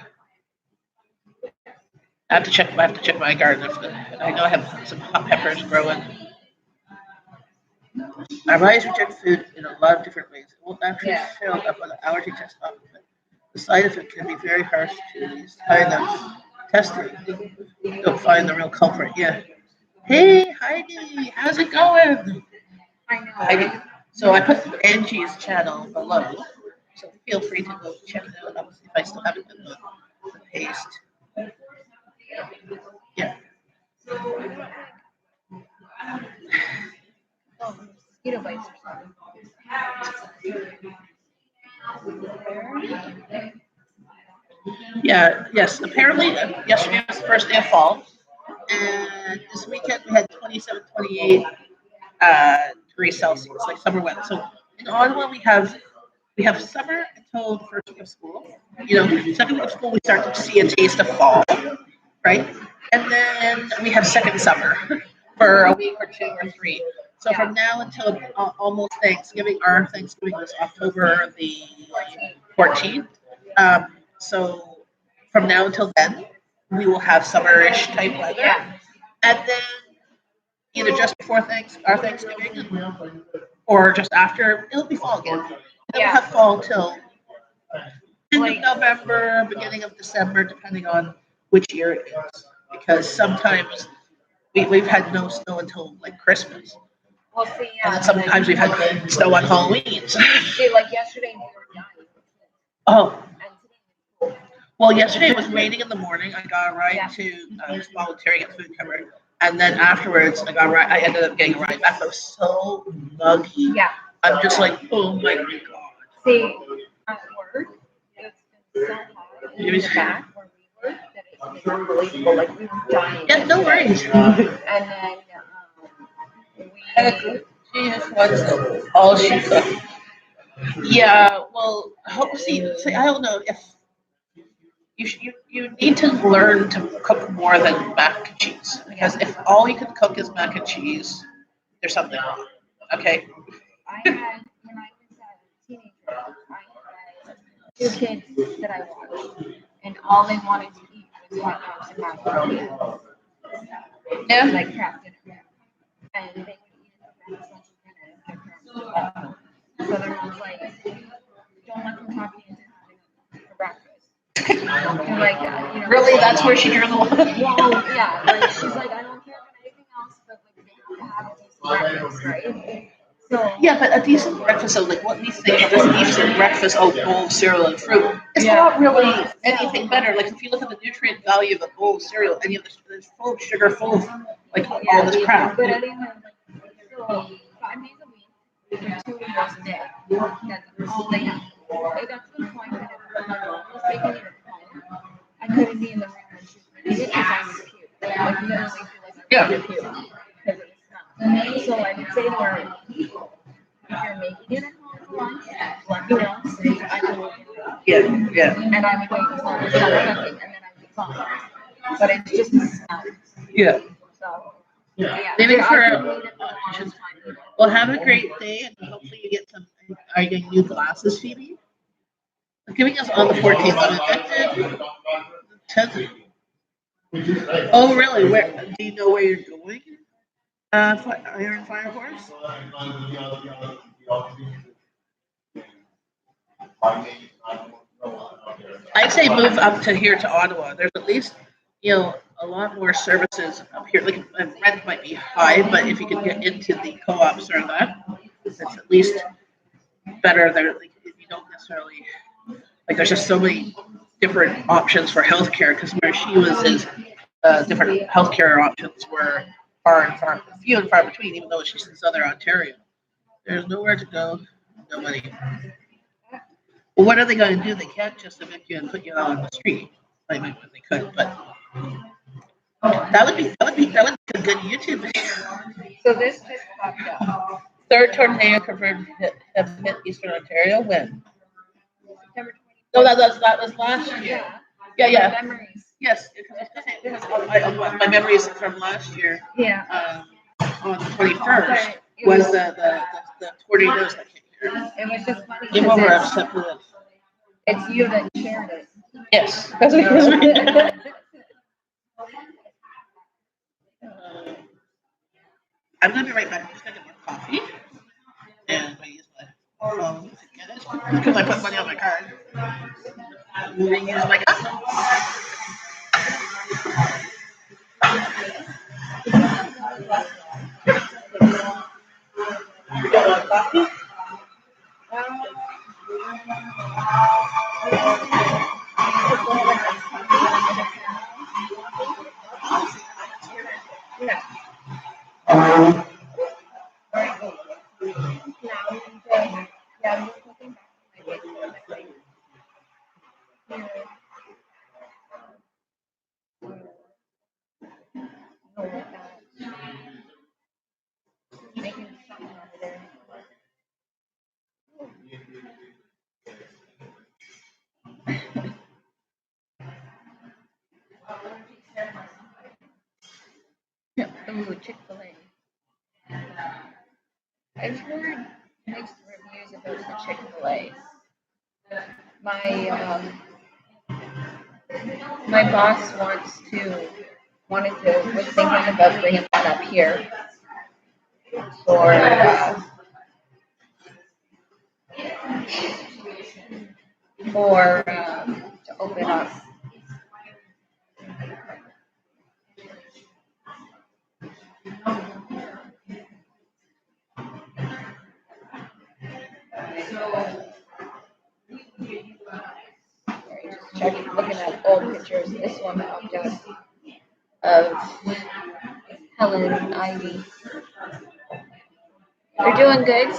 I have to check my garden. I know I have some hot peppers growing. Our bodies reject food in a lot of different ways. It will naturally fill up with an allergy test often, but the side effect can be very harsh to these kind of testing. Don't find the real culprit. Yeah. Hey, Heidi, how's it going? I know. Heidi. So I put Angie's channel below, so feel free to go check it out. If I still have it in the paste. Yeah. Oh, mosquito bites or something. Yeah. Yes. Apparently, yesterday was the first day of fall, and this weekend we had 27, 28 degrees Celsius, like summer weather. So in Ottawa, we have summer until the first week of school. Second week of school, we start to see a taste of fall, right? And then we have second summer for a week or 2 or 3. So from now until almost Thanksgiving, our Thanksgiving was October the 14th. So from now until then, we will have summerish type weather. Yeah. And then either just before our Thanksgiving or just after, it'll be fall again. And then we'll have fall till end of November, beginning of December, depending on which year it is. Because sometimes we've had no snow until like Christmas. Well, see, yeah. And then sometimes we've had snow on Halloween. So. See, like yesterday, we were dying. Oh. And today, well, yesterday it was raining in the morning. I got a ride to just volunteering at food cover. And then afterwards, I ended up getting a ride back. It was so muggy. Yeah. I'm just like, oh my god. See, at work, it's been so hot in the back where we work that it's unbelievable. Like, we were dying. Yeah, no worries. And then She just wants all she cooked. Yeah, well, see, I don't know if you need to learn to cook more than mac and cheese, because if all you can cook is mac and cheese, there's something wrong. Okay. I had, when I was a teenager, I had 2 kids that I watched, and all they wanted to eat was hot dogs and macaroni. Yeah. Like crap dinner. And they would eat it for breakfast, lunch, and dinner. And their parents would let them. So their mom's like, don't let them talk you into having it for breakfast. And like, really, that's where she drew the line. Well, yeah, like she's like, I don't care about anything else, but like they have to have a decent breakfast, right? So yeah, but a decent breakfast, so like what we think of as a decent breakfast, bowl of cereal and fruit, it's not really anything better. Like if you look at the nutrient value of a bowl of cereal, any of it's full of sugar, full of like all this crap. But anyway, like so 5 days a week for 2 meals a day. That's all they have. It got to the point that if my mom was making it at home, I couldn't be in the room when she was making it because I would puke. Like literally feel like I would puke because of the smell. So I would say to her, if you're making it at home for lunch, let me know so I can work it out. Yeah. And I would wait until I was done cooking, and then I'd be fine. But it's just the smell. Yeah. So yeah. Maybe I for couldn't eat it for the longest time. well, have a great day, and hopefully you get some. Are you getting new glasses, Phoebe? I'm giving us on the 14th. I'm infected. 10th. Oh, really? Where? Do you know where you're going? Iron Fire Horse? I'd say move up to here to Ottawa. There's at least, a lot more services up here. Like rent might be high, but if you can get into the co-ops or that, it's at least better there. Like, if you don't necessarily like, there's just so many different options for healthcare, because where she was is different healthcare options were few and far between. Even though she's in Southern Ontario, there's nowhere to go, no money. Well, what are they going to do? They can't just evict you and put you out on the street. I mean, they could, but that would be a good YouTube video. So this just popped up. 3rd tornado confirmed have hit Eastern Ontario. When? September 20th. No, that was last year. Yeah. Memories. Yes, my memories from last year. Yeah. On the 21st was the tornadoes that came here. It was just funny. Game over. I'm upset with it. It's you that shared it. Yes, that's what it was. I'm gonna be right back. I'm just gonna get more coffee, and I use my phone to get it because I put money on my card. I'm gonna use my cup. You got a coffee? Yeah. Making something over there. Ooh, Chick-fil-A. I've heard mixed reviews about the Chick-fil-A. My boss was thinking about bringing one up here for to open up. Just checking, looking at old pictures. This one popped up of Helen and Ivy. They're doing good.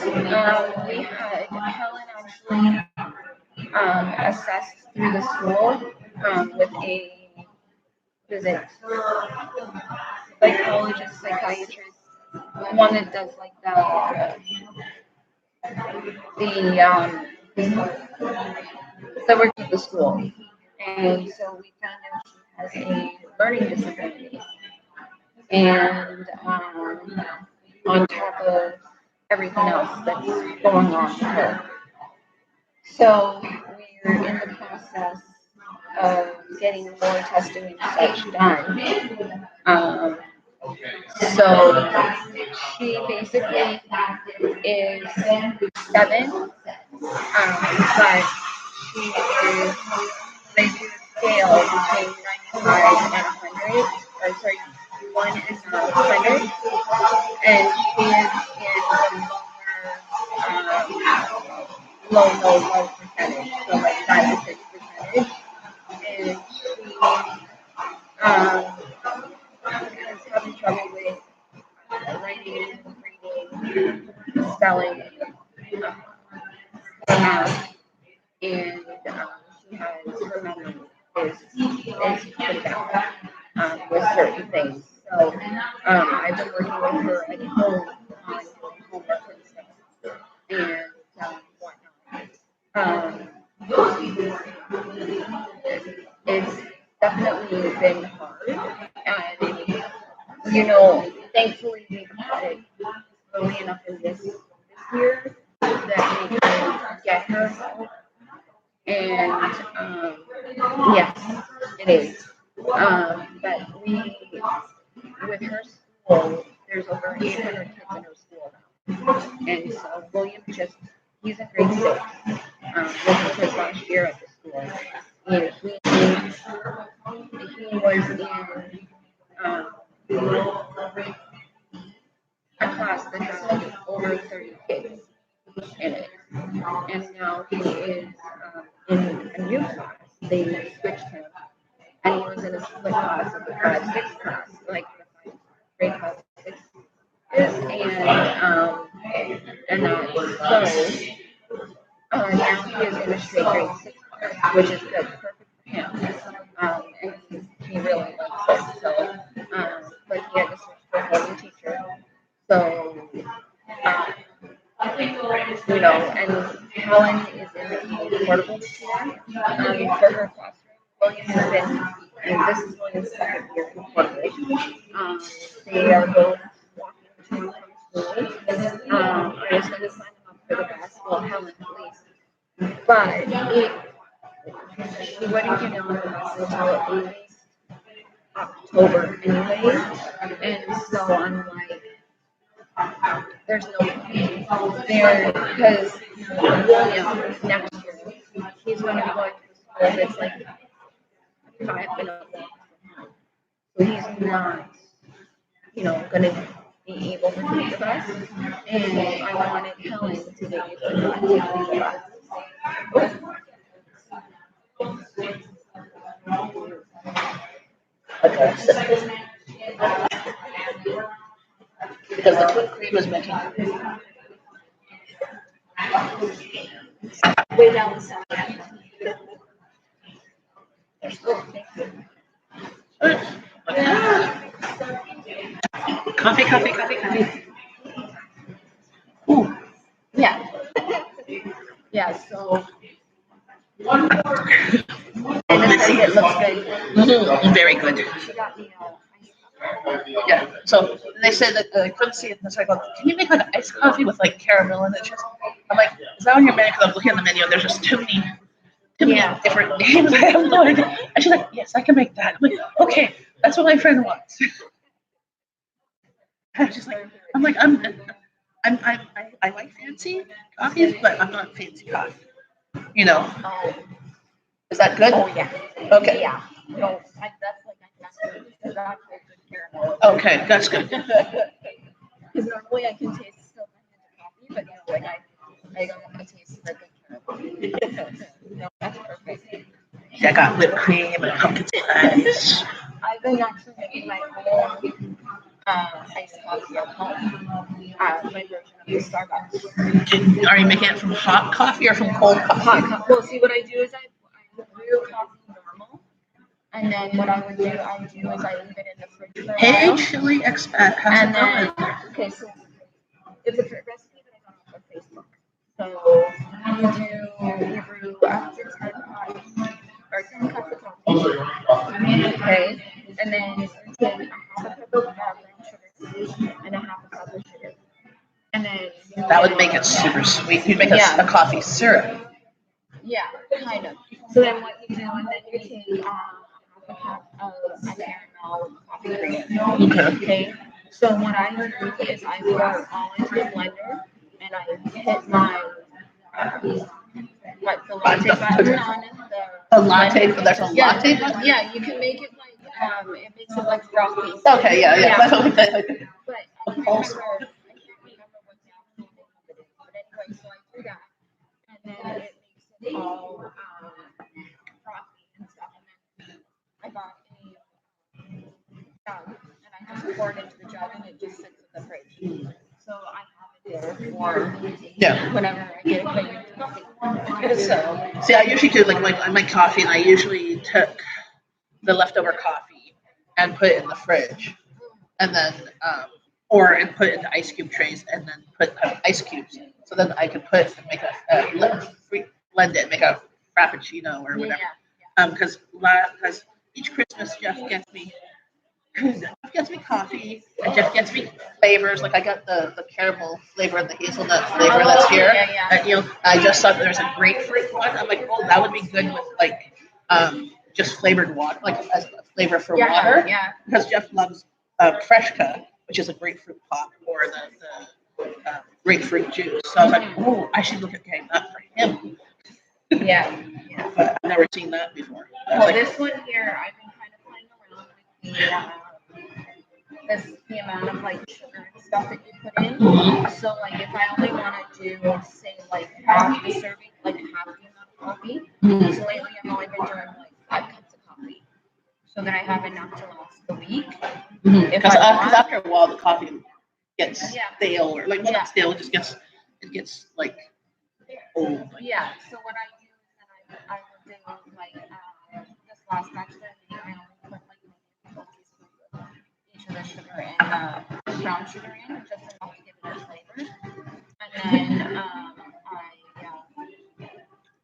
We had Helen actually assessed through the school with a visit psychologist, psychiatrist, one that does like that works at the school. And so we found out she has a learning disability. And on top of everything else that's going on with her. So we're in the process of getting more testing and such done. So she basically is 7, but she is, they do a scale between 95 and 100, or sorry, 1 is 100, and she is in the low percentage, so like 5 to 6%, and she is having trouble with writing, reading, spelling, math, and she has her memory is pretty bad with certain things. So I've been working with her at home on doing homework and stuff and whatnot. It's definitely been hard, and thankfully we've had it early enough in this year that we can get her help. And yes, it is. But with her school, there's over 800 kids in her school now. And so William he's in grade 6. This is his last year at the school. And he was in a class that had over 30 kids in it. And now he is in a new class. They switched him. And he was in a split class of the 5-6 class, like the 5th grade class 6 is. And so now he is in a straight grade 6 class, which is good, perfect for him. And he really likes it. So, but he had to switch to a whole new teacher. So, and Helen is in a portable tutor for her classroom. William has been, and this is William's 2nd year in portable. They are both walking to and from school. I was going to sign them up for the basketball, Helen at least. But she wouldn't get on the bus until at least October anyway. And so I'm like, there's no point there because William next year he's going to be going to a school that's like 5-minute walk from home. So he's not, going to be able to take the bus. And I wanted Helen to be able to not take the bus. Because the whipped cream is making way down the side. Coffee. Ooh. Yeah. Yeah, so. And it looks good. Mm-hmm. Very good. She got me Yeah. So they said that I couldn't see it, and so I go, "Can you make like iced coffee with like caramel in it?" I'm like, "Is that on your menu?" Because I'm looking at the menu, and there's just too many different names. I have no idea. And she's like, "Yes, I can make that." I'm like, "Okay, that's what my friend wants." She's like, I like fancy coffees, but I'm not fancy coffee. Oh. Is that good? Oh yeah. Okay. Yeah. No, that's like that's a good caramel. Okay, that's good. Because normally I can taste still my coffee, but like I don't taste I got whipped cream and pumpkin spice. I've been actually making my own iced coffee at home. My version of the Starbucks. Are you making it from hot coffee or from cold coffee? Hot coffee. Well, see, what I do is I brew coffee normal, and then what I do is I leave it in the fridge for a Hey, while. chili expat, how's And it then, going? okay, so it's a recipe that I got off of Facebook. So you brew up to 10 cups or 10 cups of coffee. Okay, and then you take a half a cup of brown sugar and a half a cup of sugar. And then That would make it super sweet. You'd make a coffee syrup. Yeah, kind of. So then what you do, and then you take half a cup of caramel coffee cream. Okay. So what I do is I pour it all into the blender, and I hit my the latte button on the latte. There's a latte button. Yeah, you can make it like it makes it like frothy. Okay, yeah. But I Okay. can't remember. I can't remember what the actual name of it is. But anyway, so I do that, and then it makes it all frothy and stuff. And then I got a jug, and I just pour it into the jug, and it just sits in the fridge. So I have it there for whenever I get a craving for coffee. So, see, I usually do like I make coffee, and I usually took the leftover coffee and put it in the fridge, and then and put it into ice cube trays, and then put ice cubes. So then I could make blend it, make a frappuccino or whatever. Because each Christmas Jeff gets me coffee, and Jeff gets me flavors. Like I got the caramel flavor and the hazelnut flavor that's here. And, I just saw there's a grapefruit one. I'm like, oh, that would be good with like just flavored water, like as a flavor for water. Yeah. Because Jeff loves Freshka, which is a grapefruit pop, or the grapefruit juice. So I was like, oh, I should look at getting that for him. Yeah. But I've never seen that before. Well, this one here, I've been kind of playing around with the amount of like sugar and stuff that you put in. So like if I only want to do say like half the serving, like half the amount of coffee. So lately I've only been doing like 5 cups of coffee, so that I have enough to last the week. Because after a while the coffee gets stale, or like not stale, it gets like old. Like, So what I do is that I will do like this last batch that I made, I only put like a teaspoon of each of the sugar and brown sugar in, just enough to give it a flavor. And then I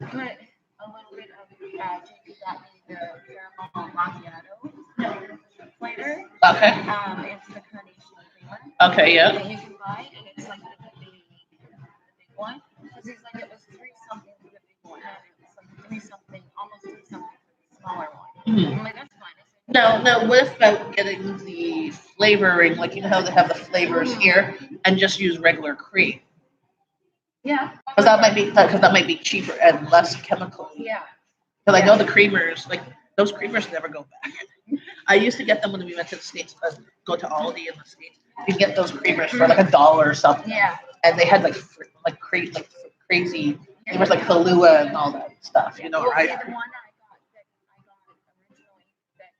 put a little bit of Jakey got me the caramel macchiato flavor. Okay. It's the carnation creamer. Okay, yeah. That you can buy, and it's like the big one. Because he's like, it was 3 something for the big one, and it was like 3 something, almost 3 something for the smaller one. I'm like, that's fine. Now, what about getting the flavoring, like you know how they have the flavors here, and just use regular cream? Yeah. Because that might be cheaper and less chemical. Yeah. Because I know the creamers, like those creamers never go back. I used to get them when we went to the States, go to Aldi in the States. You get those creamers for like $1 or something. Yeah. And they had like crazy flavors like Kahlua and all that stuff, you know, Well, right? see, the one I got originally that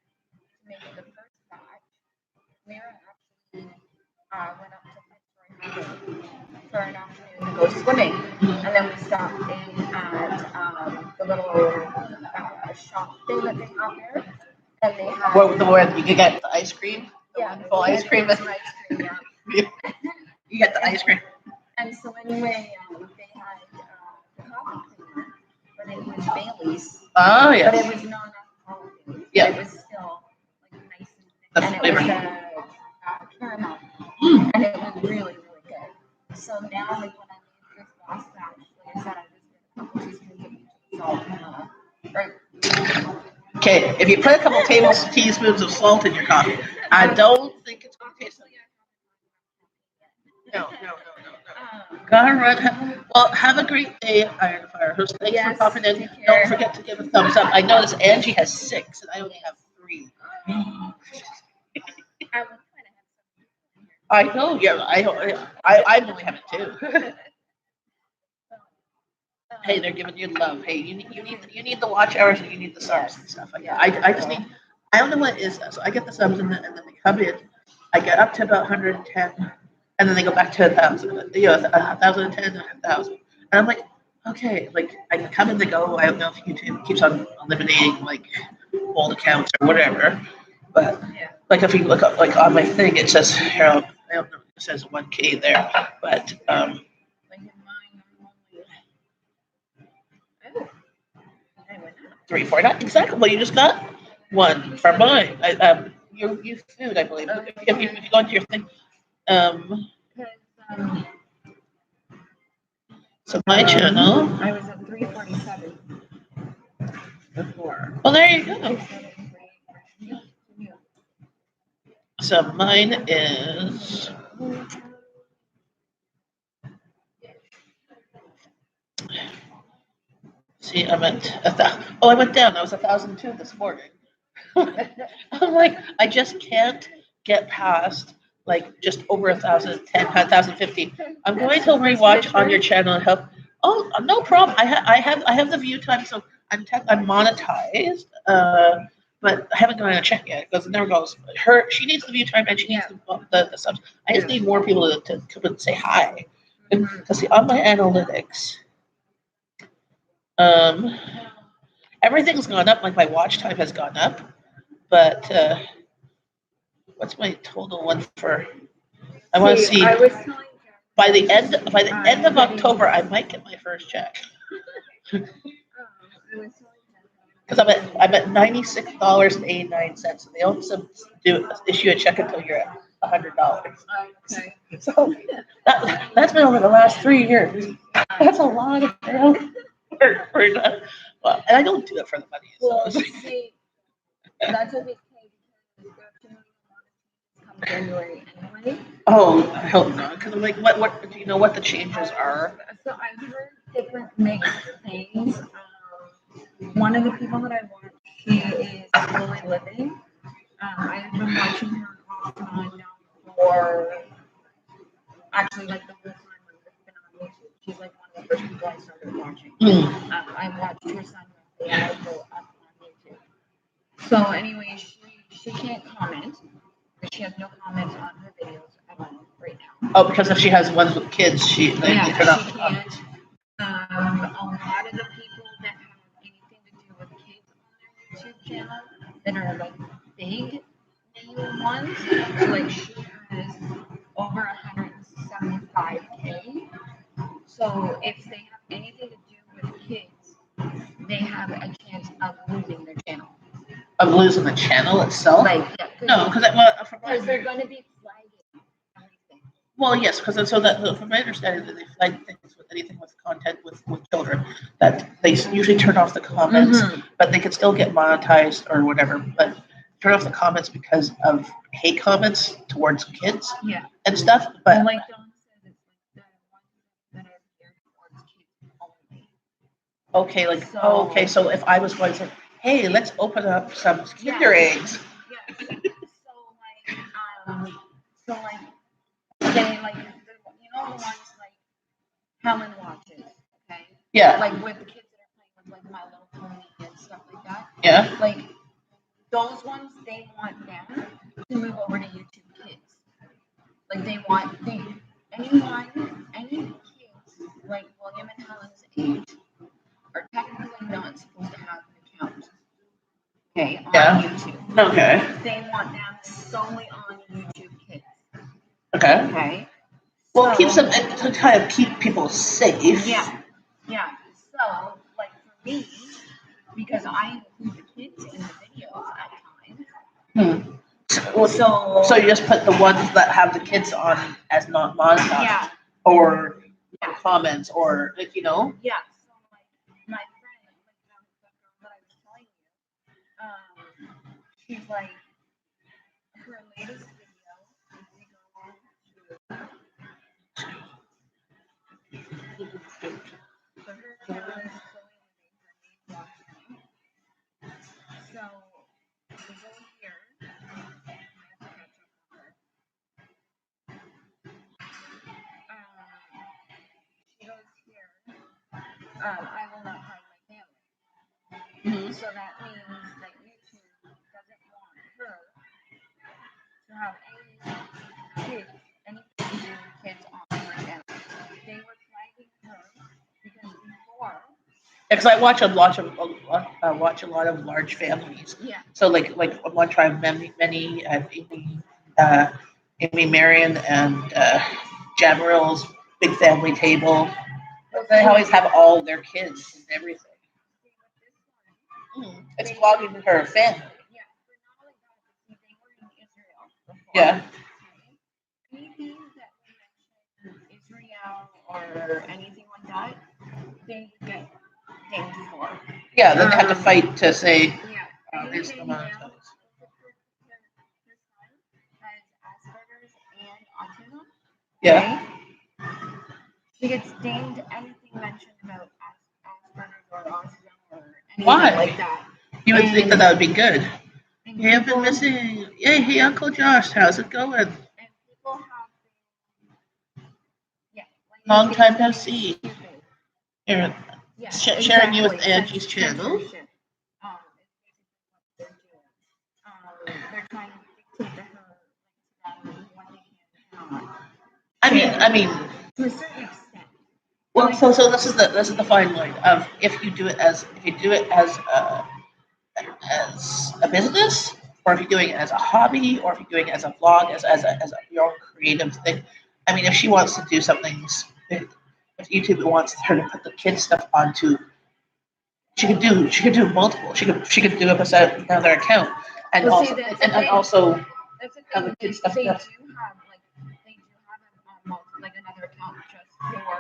made the first batch, Mira actually went up to Fitzroy for an afternoon to go swimming, and then we stopped in at the little shop thing that they have there, and they had where you could get the ice cream, wonderful ice cream. You get the ice cream. And so anyway, they had the coffee creamer, but it was Bailey's. Oh yeah. But it was non-alcoholic. Yeah. It was still like nice and it flavor. was caramel, and it was really, really good. So now, like when I made this last batch, like I said, I just did a couple teaspoons of salt. Okay, if you put a couple teaspoons of salt in your coffee, I don't think it's going to taste like it. No. Gotta run. Well, have a great day, Iron Fire Host. Thanks for popping in. Don't forget to give a thumbs up. I noticed Angie has 6, and I only have 3. I know. Yeah, I only have 2. hey, they're giving you love. Hey, you need the watch hours and you need the subs and stuff. I just need. I don't know what it is. So I get the subs and then they come in. I get up to about 110, and then they go back to 1,000. You know, 1,010 and 1,000. And I'm like, okay, like I come and they go. I don't know if YouTube keeps on eliminating like old accounts or whatever, but Yeah. like if you look up like on my thing, it says Harold. I don't know. It says 1K there, but Like in mine, oh, I went up. 349 exactly. Well, you just got one for mine. You food, I believe. If you go into your thing, Because so my channel. I was at 347 before. Well, there you go. Yeah. So mine is. See, I'm at I went down. I was 1,002 this morning. I'm like, I just can't get past like just over 1,010, 1,050. I'm going to rewatch on your channel and help. Oh, no problem. I have the view time, so I'm monetized. But I haven't gone to check yet because it never goes. She needs the view time and she needs the subs. I just need more people to come and say hi. Because see, on my analytics, everything's gone up. Like my watch time has gone up, but what's my total one for? I want to see. I was telling By the end of October, I might get my first check I was telling because I'm at $96.89, and they also issue a check until you're at $100. okay. So that's been over the last 3 years. That's a lot of for that. Well, and I don't do it for the money. Well, So see, that's okay because come January anyway. oh, I hope not. Because I'm like, what do you know what the changes are? So I've heard different mixed things. One of the people that I watch, she is slowly living. I've been watching her off and on now for actually like the whole time I've been on YouTube. She's like one of the first people I started watching. I watched her son go up on YouTube. So anyway, she can't comment. She has no comments on her videos at all right now. Oh, because if she has ones with kids, they turn off she the can't. comments. A lot of the people that have anything to do with kids on their YouTube channel that are like big name ones, so like she has over 175K. So if they have anything to do with kids, they have a chance of losing their channel. Of losing the channel itself? No, because they're going to be flagging everything. Well, yes, because from my understanding, that they flag things with anything with content with children, that they usually turn off the comments, but they can still get monetized or whatever. But turn off the comments because of hate comments towards kids and stuff. But and like Dawn said, it's like the ones that are geared towards kids only. okay, so if I was going to say, hey, let's open up some Kinder eggs. Yeah. So like they like the ones like Helen watches, okay? Yeah. Like with the kids that are playing with like My Little Pony and stuff like that. Yeah. Like those ones, they want them to move over to YouTube Kids. Like they want any kids like William and Helen's age are technically not supposed to have an account. Okay, on YouTube. Okay. They want them solely on YouTube Kids. Okay. Okay. Well, it keeps them to kind of keep people safe. Yeah. So, like for me, because I include the kids in the videos at times. So you just put the ones that have the kids on as not monetized, or comments, or Yeah. So like my friend, like the girl that I was telling you, she's like her latest video. So her channel is so we go here. She goes here. I will not hide my family. Mhm. So that means that YouTube doesn't want her to have anything to do with kids on her channel. They were flagging her because before, Because I watch watch a lot of large families. yeah, So like on one tribe, many Amy Marion and Jamarill's big family table. They always have all their kids and everything. It's vlogging her family. yeah, but not only that, but see, they were in Israel before. Yeah. Anything that we mention Israel or anything like that, they get dinged for. Yeah, then they have to fight to say Yeah. it's Anything not. now, her son has Asperger's and autism. Yeah. Right? She gets dinged anything mentioned about Asperger's or autism or anything Why? like that. You would think that would be good. And Hey, I've been missing. Yeah, hey, Uncle Josh, how's it going? And people have been, yeah, like Long time no it's see. stupid. Here, Yeah, sharing you with exactly. Angie's channel. Censorship. It's basically what they're doing. They're trying to dictate to her what they can and cannot. I mean, to a certain extent. well, so this is the fine line of if you do it as a business, or if you're doing it as a hobby, or if you're doing it as a vlog, as a your own creative thing. I mean, if she wants to do something, if YouTube wants her to put the kids stuff onto, she could do multiple. She could do it with another account, and Well, also see, that's and the thing. also That's the have thing. the kids stuff. They do have like another account just for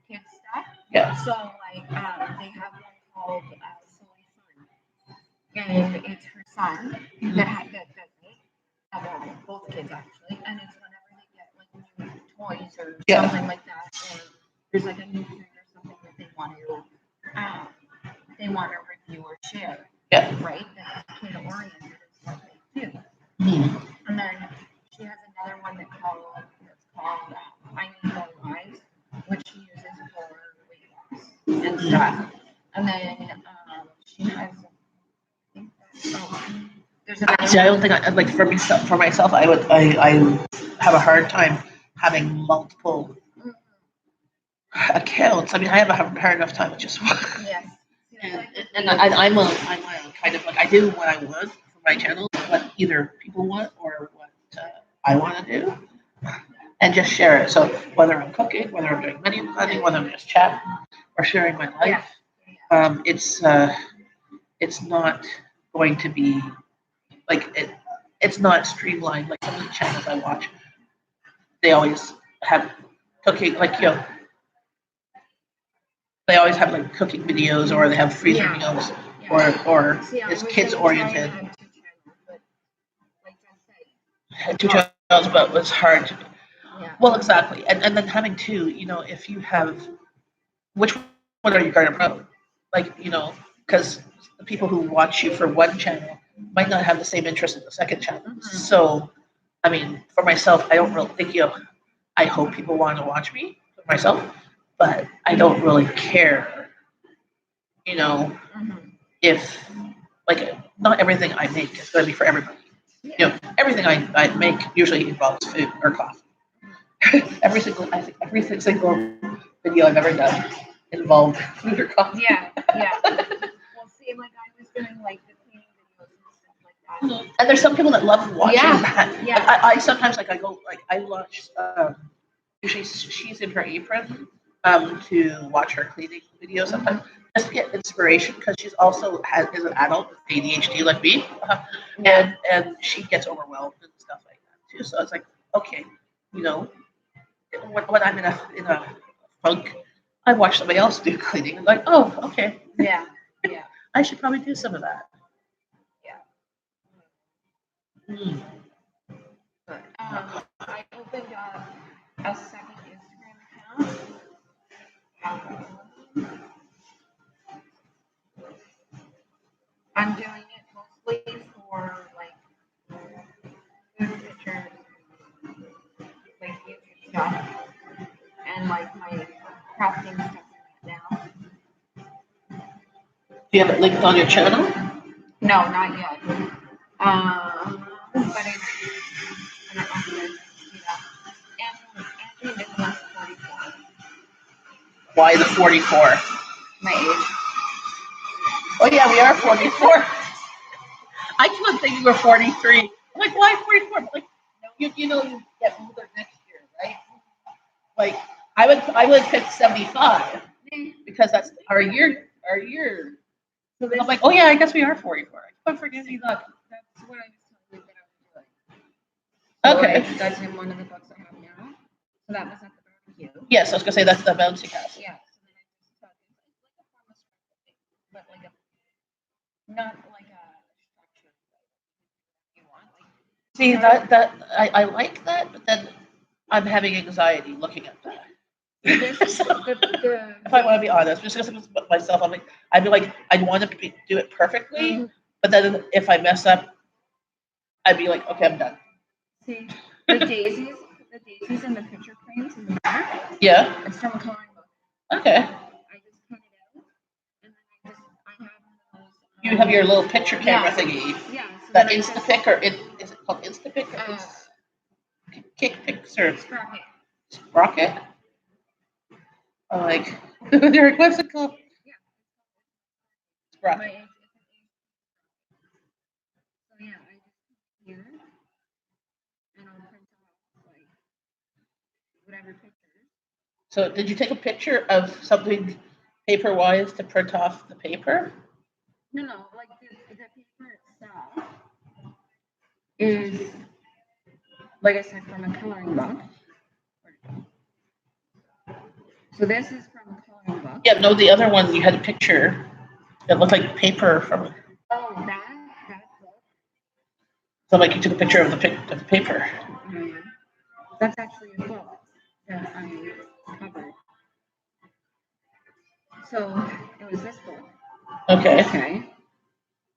kids stuff. Yeah. So like they have one called Soy Son, and it's her son that does it. Well, both kids actually, and it's whenever they get like new toys or something like that, or there's like a new food or something that they want to review or share. Yeah. Right. That's kid oriented is what they do. Mm-hmm. And then she has another one that's called I Need More Lives, which she uses for weight loss and stuff. And then she has. There's another. See, I don't think like for myself, I have a hard time having multiple accounts. I mean, I haven't had enough time with just one. Yes. And I'm a kind of like I do what I want for my channel, what either people want or what I want to do, and just share it. So whether I'm cooking, whether I'm doing menu planning, whether I'm just chatting or sharing my life, it's not going to be like it's not streamlined like some of the channels I watch. They always have cooking, like they always have like cooking videos, or they have freezer meals, or it's kids oriented. Two channels, but it's hard to. Well, exactly, and then having two, if you have, which one are you going to promote? Like, because the people who watch you for one channel might not have the same interest in the second channel. So, I mean, for myself, I don't really think I hope people want to watch me for myself, but I don't really care. If like not everything I make is going to be for everybody. Everything I make usually involves food or coffee. I think every single video I've ever done involved food or coffee. Yeah. Well, see, like I was doing like the cleaning videos and stuff like that. And there's some people that love watching that. Yeah. Like, I sometimes I go I watch. Usually she's in her apron to watch her cleaning videos sometimes. Just to get inspiration, because she's also is an adult with ADHD like me, and she gets overwhelmed and stuff like that too. So it's like, okay, when I'm in a funk, I watch somebody else do cleaning. I'm like, oh, okay, Yeah. I should probably do some of that. Yeah. But I opened up a second Instagram account. I'm doing it mostly for like food pictures, like YouTube stuff, and like my crafting stuff now. Do you have it linked on your channel? No, not yet. But it's, I don't know if you guys see that. ANgie Nicholas 44. Why the 44? My age. Oh yeah, we are 44. I keep on thinking we're 43. I'm like, why 44? Like, you know, you get older next year, right? Like, I would pick 75 because that's our year. So And I'm like, oh yeah, I guess we are 44. I keep on forgetting that. that's what I was telling you that I was doing. Okay. So that's in one of the books I have now. So that was at the barbecue. Yes, I was gonna say that's the bouncy castle. Yeah. So then I just thought it's like a form of structure, but like a not like a structure you want. Like See that I like that, but then I'm having anxiety looking at that. this So, the if I want to be honest, just because it's myself, I'd be like, I'd want to do it perfectly, but then if I mess up, I'd be like, okay, I'm done. see the daisies and the picture frames in the back. Yeah. It's from a coloring book. Okay. I just cut it out, and then I have those. You have your little picture camera thingy. Yeah. So That then I Instapic or is it called Instapic or Kick Picks or Sprocket. Rocket? I'm like, Derek, what's it called? Yeah. Sprocket. My age is an age. So yeah, I just come here and I'll print out like whatever pictures. So did you take a picture of something paper-wise to print off the paper? No, like the paper itself is, like I said, from a coloring book. So this is from a coloring book. Yeah, no, the other one you had a picture that looked like paper from. Oh, that book. So like you took a picture of the paper. That's actually a book that I covered. So it was this book. Okay. Okay.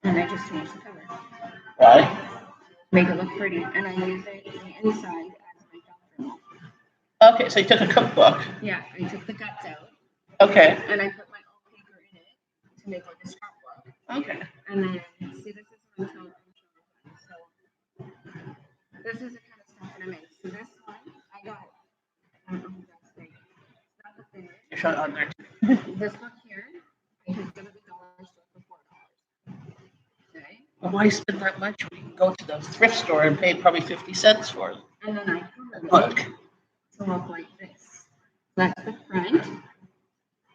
And I just changed the cover. Why? Make it look pretty. And I use it on the inside as my doctor. Okay, so you took a cookbook. Yeah, I took the guts out. Okay. And I put my own paper in it to make like a scrapbook. Okay. And then see, this is what I'm showing you. So this is the kind of stuff that I make. So this one I got. I don't know who that's saying. It's not the finish. You're showing on there. This book here, I picked it up at the dollar store for $4. Okay. Well, why spend that much? We can go to the thrift store and pay probably 50 cents for it. And then I covered Look. it to look like this. That's the front.